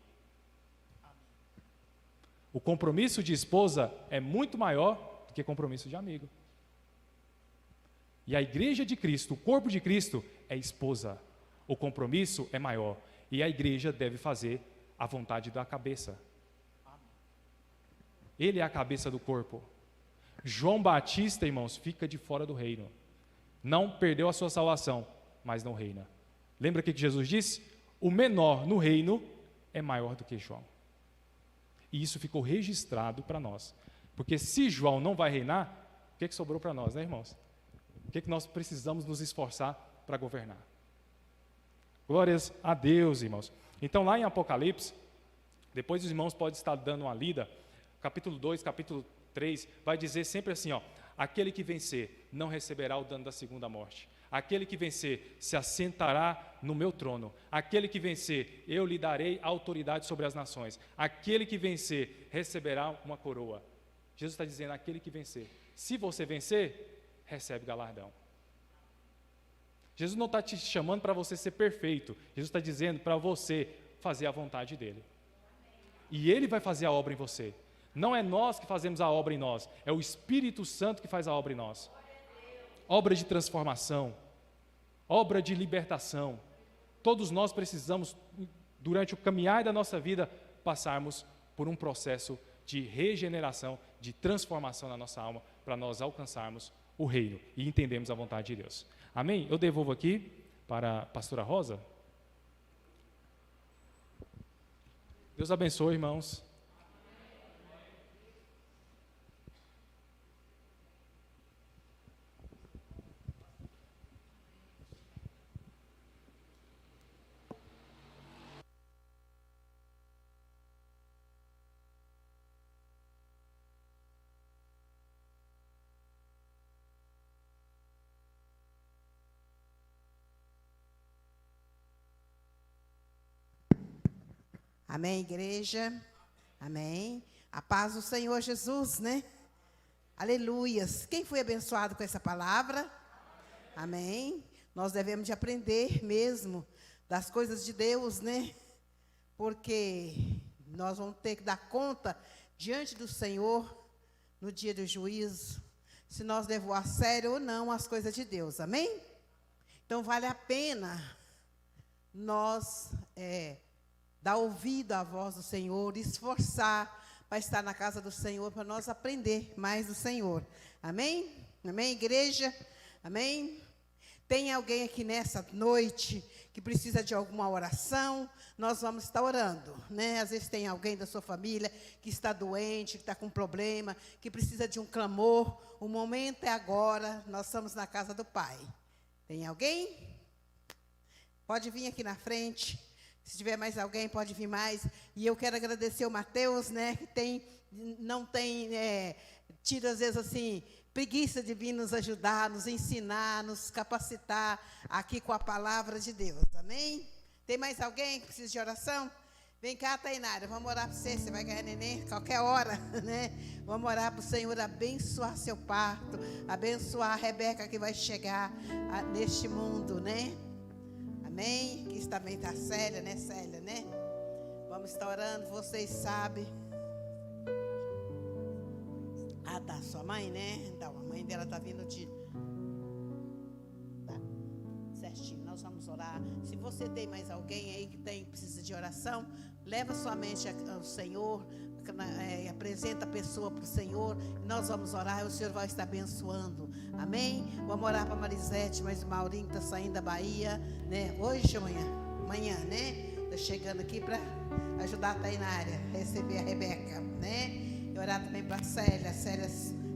O compromisso de esposa é muito maior do que compromisso de amigo. E a igreja de Cristo, o corpo de Cristo, é esposa. O compromisso é maior. E a igreja deve fazer a vontade da cabeça. Ele é a cabeça do corpo. João Batista, irmãos, fica de fora do reino. Não perdeu a sua salvação, mas não reina. Lembra o que Jesus disse? O menor no reino é maior do que João. E isso ficou registrado para nós. Porque se João não vai reinar, o que sobrou para nós, né, irmãos? O que nós precisamos nos esforçar para governar? Glórias a Deus, irmãos. Então, lá em Apocalipse, depois os irmãos podem estar dando uma lida, capítulo 2, capítulo 3, vai dizer sempre assim, aquele que vencer não receberá o dano da segunda morte. Aquele que vencer se assentará no meu trono. Aquele que vencer, eu lhe darei autoridade sobre as nações. Aquele que vencer receberá uma coroa. Jesus está dizendo, aquele que vencer. Se você vencer, recebe galardão. Jesus não está te chamando para você ser perfeito. Jesus está dizendo para você fazer a vontade dele. E ele vai fazer a obra em você. Não é nós que fazemos a obra em nós. É o Espírito Santo que faz a obra em nós. Obra de transformação. Obra de libertação. Todos nós precisamos, durante o caminhar da nossa vida, passarmos por um processo de regeneração, de transformação na nossa alma, para nós alcançarmos o reino e entendermos a vontade de Deus. Amém? Eu devolvo aqui para a pastora Rosa. Deus abençoe, irmãos. Amém, igreja? Amém. A paz do Senhor Jesus, né? Aleluias. Quem foi abençoado com essa palavra? Amém? Nós devemos de aprender mesmo das coisas de Deus, né? Porque nós vamos ter que dar conta diante do Senhor no dia do juízo, se nós levamos a sério ou não as coisas de Deus, amém? Então vale a pena nós dar ouvido à voz do Senhor, esforçar para estar na casa do Senhor, para nós aprender mais do Senhor, amém? Amém, igreja? Amém? Tem alguém aqui nessa noite que precisa de alguma oração? Nós vamos estar orando, né? Às vezes tem alguém da sua família que está doente, que está com problema, que precisa de um clamor. O momento é agora, nós estamos na casa do Pai. Tem alguém? Pode vir aqui na frente. Se tiver mais alguém, pode vir mais. E eu quero agradecer o Mateus, né? Que não tem tido, às vezes, assim, preguiça de vir nos ajudar, nos ensinar, nos capacitar aqui com a palavra de Deus, amém? Tem mais alguém que precisa de oração? Vem cá, Tainara, vamos orar para você vai ganhar neném qualquer hora, né? Vamos orar para o Senhor abençoar seu parto, abençoar a Rebeca que vai chegar neste mundo, né? Amém? Aqui também está a Célia, né? Vamos estar orando, vocês sabem. Ah, tá, sua mãe, né? Então, a mãe dela está vindo de... Tá, certinho, nós vamos orar. Se você tem mais alguém aí que precisa de oração, leva sua mente ao Senhor, apresenta a pessoa para o Senhor, nós vamos orar e o Senhor vai estar abençoando, amém? Vamos orar para Marisete, mas o Maurinho está saindo da Bahia, né? Hoje ou amanhã, né? Está chegando aqui para ajudar a Tainara a receber a Rebeca, né? E orar também para a Célia. Célia,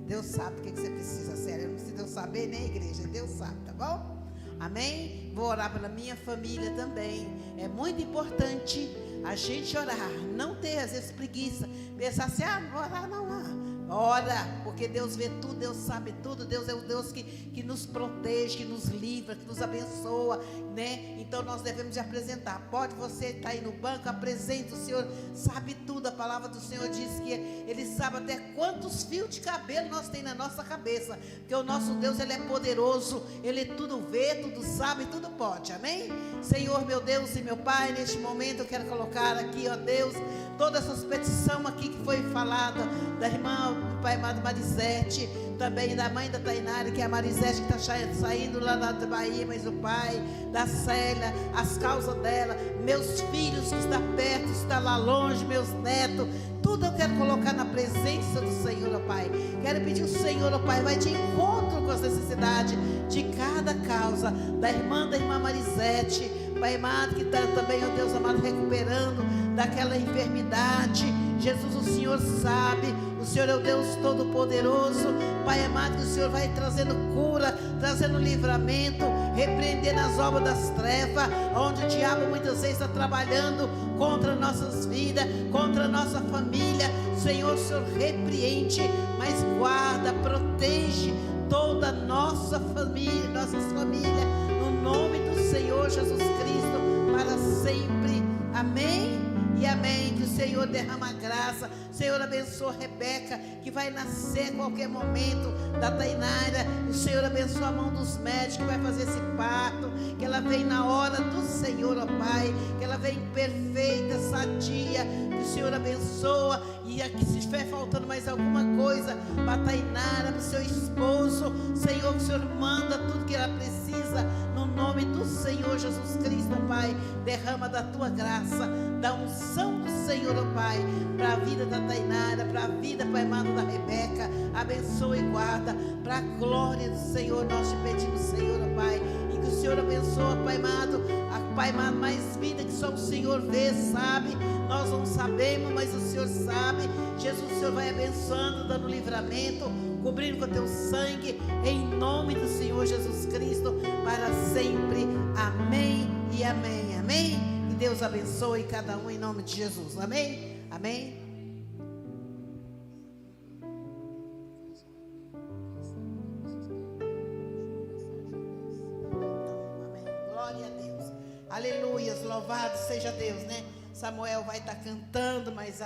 Deus sabe o que você precisa, Célia. Não precisa Deus saber, nem a igreja. Deus sabe, tá bom? Amém? Vou orar pela minha família também. É muito importante a gente orar. Não ter, às vezes, preguiça. Pensar assim, não vou orar, não. Ora, porque Deus vê tudo, Deus sabe tudo. Deus é o Deus que nos protege, que nos livra, que nos abençoa, né? Então nós devemos de apresentar. Pode você estar aí no banco, apresenta, o Senhor sabe tudo. A palavra do Senhor diz que Ele sabe até quantos fios de cabelo nós tem na nossa cabeça, porque o nosso Deus, Ele é poderoso, Ele tudo vê, tudo sabe, tudo pode, amém? Senhor, meu Deus e meu Pai, neste momento eu quero colocar aqui, ó Deus, todas essas petições aqui que foi falada, da irmã, do Pai amado Marisete, também da mãe da Tainara, que é a Marisete, que está saindo lá da Bahia, mas o pai, da Célia, as causas dela, meus filhos que estão perto, estão lá longe, meus netos, tudo eu quero colocar na presença do Senhor, ó Pai. Quero pedir ao Senhor, ó Pai, vai de encontro com as necessidades de cada causa, da irmã Marisete, Pai amado, que está também, ó Deus amado, recuperando daquela enfermidade. Jesus, o Senhor sabe, o Senhor é o Deus Todo-Poderoso, Pai amado, que o Senhor vai trazendo cura, trazendo livramento, repreendendo as obras das trevas, onde o diabo muitas vezes está trabalhando contra nossas vidas, contra a nossa família. Senhor, o Senhor repreende, mas guarda, protege toda a nossa família, nossas famílias, no nome do Senhor Jesus Cristo, para sempre, amém e amém. Que o Senhor derrama graça, o Senhor abençoa a Rebeca, que vai nascer a qualquer momento, da Tainara, o Senhor abençoa a mão dos médicos, que vai fazer esse parto, que ela vem na hora do Senhor, ó Pai, que ela vem perfeita, sadia, que o Senhor abençoa, e aqui se estiver faltando mais alguma coisa, para a Tainara, para o seu esposo, Senhor, que o Senhor manda tudo que ela precisa, no nome do Senhor Jesus Cristo, ó Pai, derrama da tua graça, da unção do Senhor, ó Pai, para a vida da Tainara, para a vida, Pai amado, da Rebeca, abençoa e guarda, para a glória do Senhor, nós te pedimos, Senhor, ó Pai, e que o Senhor abençoa, Pai amado, mais vida que só o Senhor vê, sabe, nós não sabemos, mas o Senhor sabe. Jesus, o Senhor vai abençoando, dando livramento, cobrindo com o teu sangue, em nome do Senhor Jesus Cristo, para sempre, amém e amém, amém. Que Deus abençoe cada um em nome de Jesus, amém, amém. Aleluias, louvado seja Deus, né? Samuel vai estar cantando, mas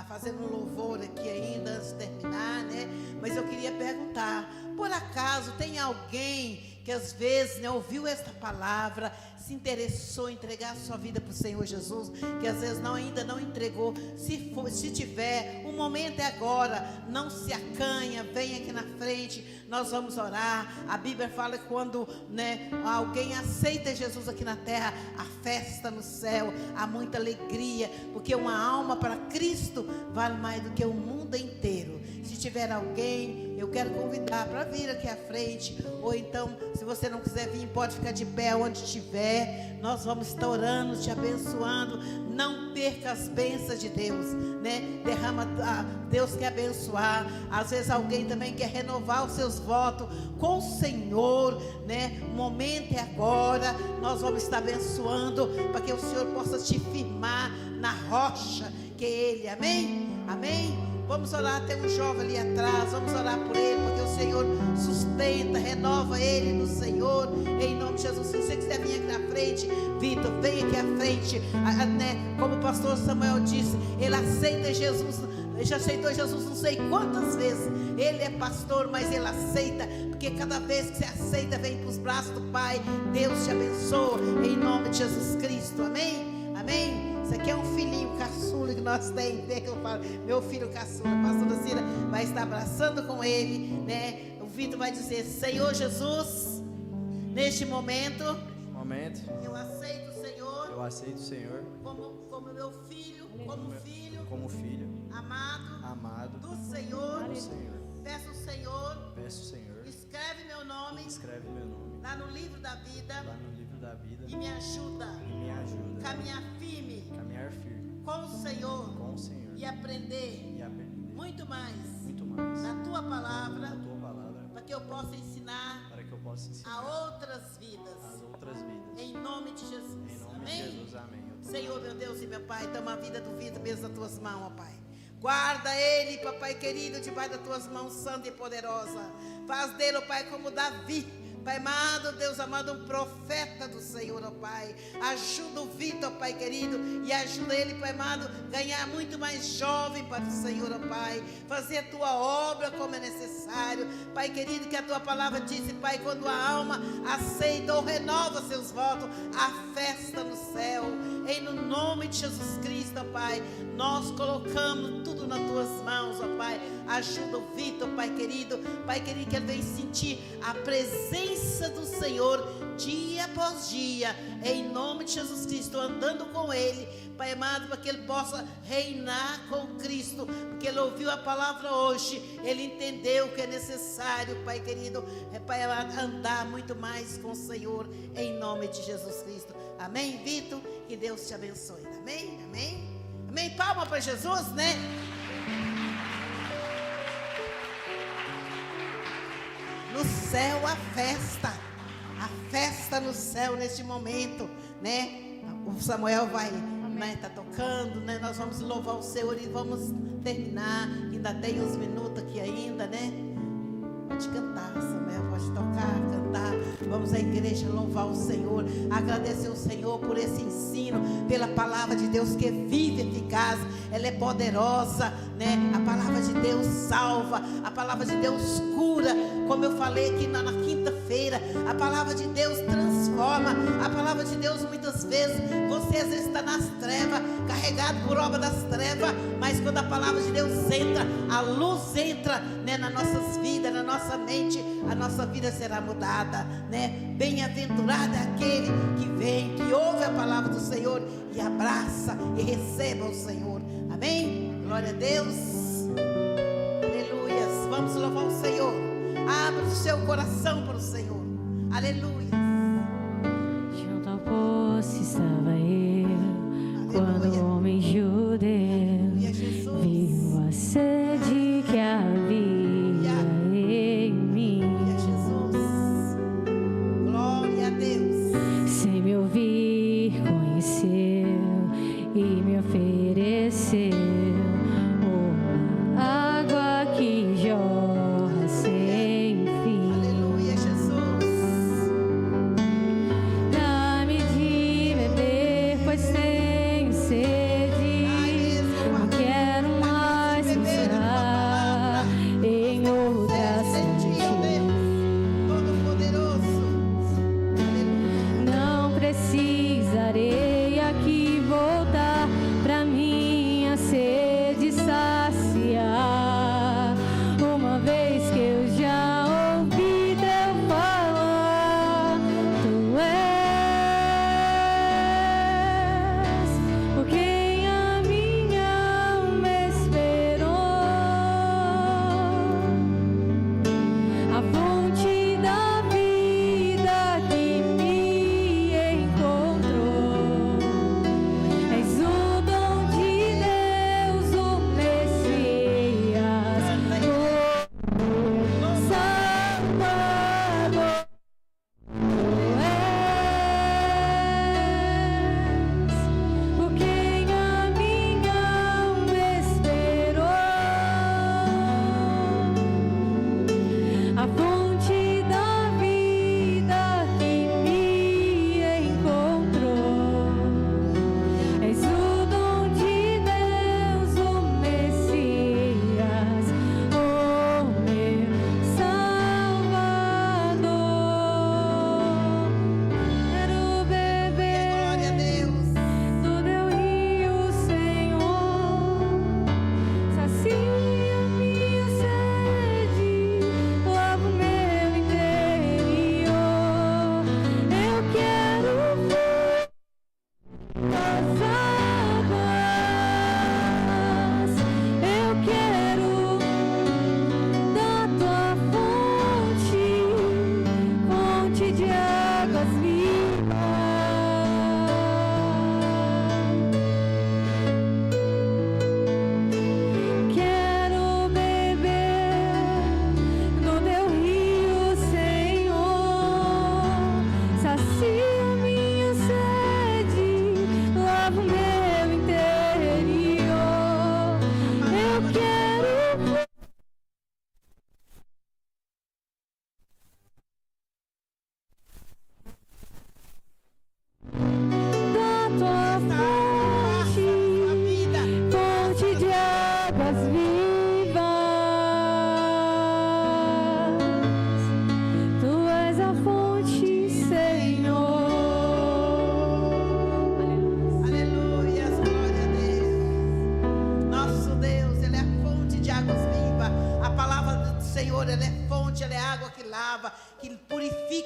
fazendo um louvor aqui ainda antes de terminar, né? Mas eu queria perguntar, por acaso tem alguém que às vezes, né, ouviu esta palavra, se interessou em entregar a sua vida para o Senhor Jesus, que às vezes ainda não entregou. Se tiver, o momento é agora, não se acanha, vem aqui na frente, nós vamos orar. A Bíblia fala que quando, né, alguém aceita Jesus aqui na terra, há festa no céu, há muita alegria, porque uma alma para Cristo vale mais do que o mundo inteiro. Se tiver alguém, eu quero convidar para vir aqui à frente, ou então, se você não quiser vir, pode ficar de pé onde estiver. Nós vamos estar orando, te abençoando. Não perca as bênçãos de Deus, né? Derrama, Deus quer abençoar. Às vezes alguém também quer renovar os seus votos com o Senhor, né? O momento é agora. Nós vamos estar abençoando para que o Senhor possa te firmar na rocha que é Ele. Amém? Amém? Vamos orar, tem um jovem ali atrás, vamos orar por ele, porque o Senhor sustenta, renova ele no Senhor, em nome de Jesus. Se você quiser vir aqui na frente, Vitor, vem aqui à frente, né? Como o pastor Samuel disse, ele aceita Jesus, ele já aceitou Jesus não sei quantas vezes. Ele é pastor, mas ele aceita, porque cada vez que você aceita, vem para os braços do Pai. Deus te abençoa, em nome de Jesus Cristo, amém? Amém? Isso aqui é um filhinho caçula que nós temos, né? Que eu falo, meu filho caçula. A pastora Cira vai estar abraçando com ele, né? O Vitor vai dizer: Senhor Jesus, neste momento, eu aceito o Senhor, como meu filho, como filho amado do Senhor. Peço o Senhor, escreve meu nome lá no livro da vida, e me ajuda, caminhar firme com o Senhor, e aprender muito mais da tua palavra, para que eu possa ensinar a outras vidas, em nome de Jesus. Amém? Senhor, meu Deus e meu Pai, toma a vida do Vitor mesmo nas tuas mãos, ó Pai. Guarda ele, papai querido, debaixo das tuas mãos santa e poderosa. Faz dele, ó Pai, como Davi, Pai amado, Deus amado, um profeta do Senhor, ó Pai. Ajuda o Vitor, Pai querido, e ajuda ele, Pai amado, ganhar muito mais jovem para o Senhor, ó Pai. Fazer a tua obra como é necessário, Pai querido, que a tua palavra disse, Pai, quando a alma aceita ou renova seus votos, há festa no céu. Em no nome de Jesus Cristo, ó Pai, nós colocamos tudo nas tuas mãos, ó Pai. Ajuda o Vitor, Pai querido, que ele venha sentir a presença do Senhor dia após dia, em nome de Jesus Cristo, andando com ele, Pai amado, para que ele possa reinar com Cristo, porque ele ouviu a palavra hoje, ele entendeu que é necessário, Pai querido, Pai amado, andar muito mais com o Senhor, em nome de Jesus Cristo. Amém, Vitor? Que Deus te abençoe. Amém? Amém? Amém? Palma para Jesus, né? No céu a festa no céu neste momento, né? O Samuel vai, né, tá tocando, né? Nós vamos louvar o Senhor e vamos terminar. Ainda tem uns minutos aqui ainda, né? Pode cantar, Samuel, pode tocar, cantar. Vamos à igreja louvar o Senhor, agradecer o Senhor por esse ensino, pela palavra de Deus que é viva e eficaz, ela é poderosa, né? A palavra de Deus salva, a palavra de Deus cura, como eu falei aqui na quinta-feira, a palavra de Deus transforma, a palavra de Deus muitas vezes, você às vezes está nas trevas, carregado por obra das trevas, mas quando a palavra de Deus entra, a luz entra, né, nas nossas vidas, na nossa mente, a nossa vida será mudada, né? Bem-aventurado é aquele que vem, que ouve a palavra do Senhor e abraça e receba o Senhor. Amém? Glória a Deus. Aleluia. Vamos louvar o Senhor. Abra o seu coração para o Senhor. Aleluia. Junto ao poço estava eu, quando o homem judeu viu a sede que havia em mim. Glória a Deus. Sem me ouvir, conheceu e me ofereceu uma água que jorra sem fim. Aleluia, Jesus. Dá-me de beber, pois tenho sede. Não quero mais pensar em outra Todo-Poderoso.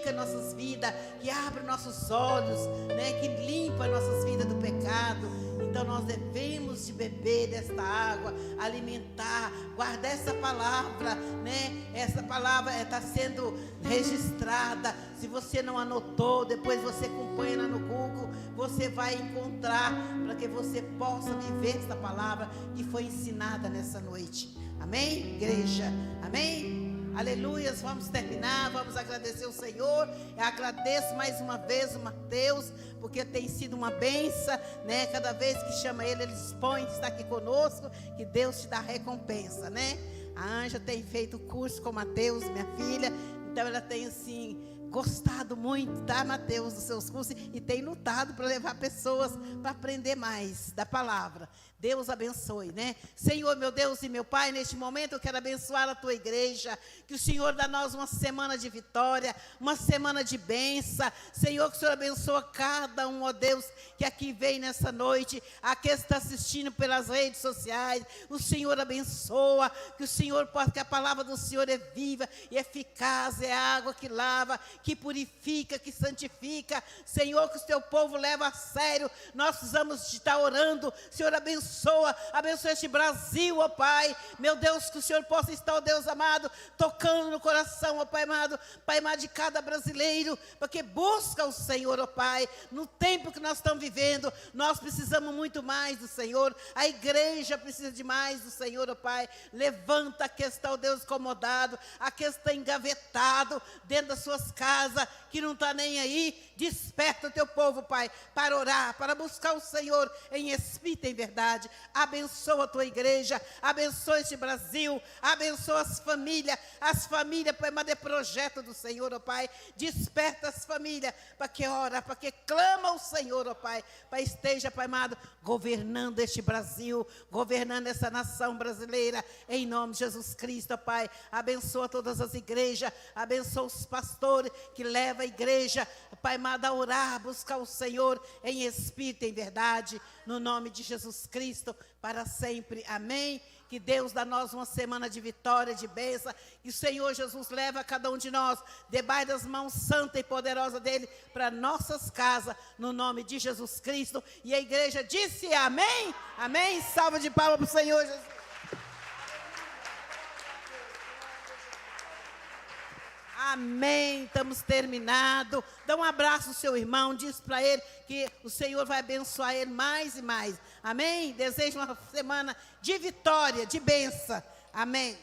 purifica nossas vidas, que abre nossos olhos, né? Que limpa nossas vidas do pecado. Então nós devemos de beber desta água, alimentar, guardar essa palavra, né? Essa palavra está sendo registrada. Se você não anotou, depois você acompanha lá no Google, você vai encontrar, para que você possa viver essa palavra que foi ensinada nessa noite. Amém, igreja? Amém? Aleluias, vamos terminar, vamos agradecer o Senhor. Eu agradeço mais uma vez o Mateus, porque tem sido uma bênção, né? Cada vez que chama ele, ele dispõe de estar aqui conosco, que Deus te dá recompensa, né? A Anja tem feito curso com o Mateus, minha filha, então ela tem assim gostado muito, tá, Mateus, dos seus cursos, e tem lutado para levar pessoas para aprender mais da palavra. Deus abençoe, né? Senhor, meu Deus e meu Pai, neste momento eu quero abençoar a tua igreja, que o Senhor dá a nós uma semana de vitória, uma semana de bênção. Senhor, que o Senhor abençoa cada um, ó Deus, que aqui vem nessa noite, aqui está assistindo pelas redes sociais. O Senhor abençoa, que o Senhor possa, que a palavra do Senhor é viva e eficaz, é água que lava, que purifica, que santifica. Senhor, que o teu povo leva a sério. Nós precisamos de estar orando. Senhor, abençoa este Brasil, ó Pai. Meu Deus, que o Senhor possa estar, ó Deus amado, tocando no coração, ó Pai amado, de cada brasileiro, porque busca o Senhor, ó Pai. No tempo que nós estamos vivendo, nós precisamos muito mais do Senhor. A igreja precisa de mais do Senhor, ó Pai. Levanta a que está, ó Deus, incomodado, a que está engavetado dentro das suas casas, que não está nem aí. Desperta o teu povo, Pai, para orar, para buscar o Senhor em espírito e em verdade. Abençoa a tua igreja, abençoa este Brasil, abençoa as famílias, Pai, mas é projeto do Senhor, ó Pai. Desperta as famílias, para que ora, para que clama ao Senhor, ó Pai, para esteja, Pai amado, governando este Brasil, governando essa nação brasileira, em nome de Jesus Cristo, ó Pai. Abençoa todas as igrejas, abençoa os pastores que levam a igreja, Pai amado, a orar, a buscar o Senhor em espírito e em verdade, no nome de Jesus Cristo, para sempre, amém. Que Deus dá a nós uma semana de vitória, de bênção, que o Senhor Jesus leva a cada um de nós, debaixo das mãos santa e poderosa dEle, para nossas casas, no nome de Jesus Cristo. E a igreja disse amém, amém. Salva de palmas para o Senhor Jesus. Amém, estamos terminados. Dá um abraço ao seu irmão, diz para ele que o Senhor vai abençoar ele mais e mais. Amém? Desejo uma semana de vitória, de bênção. Amém.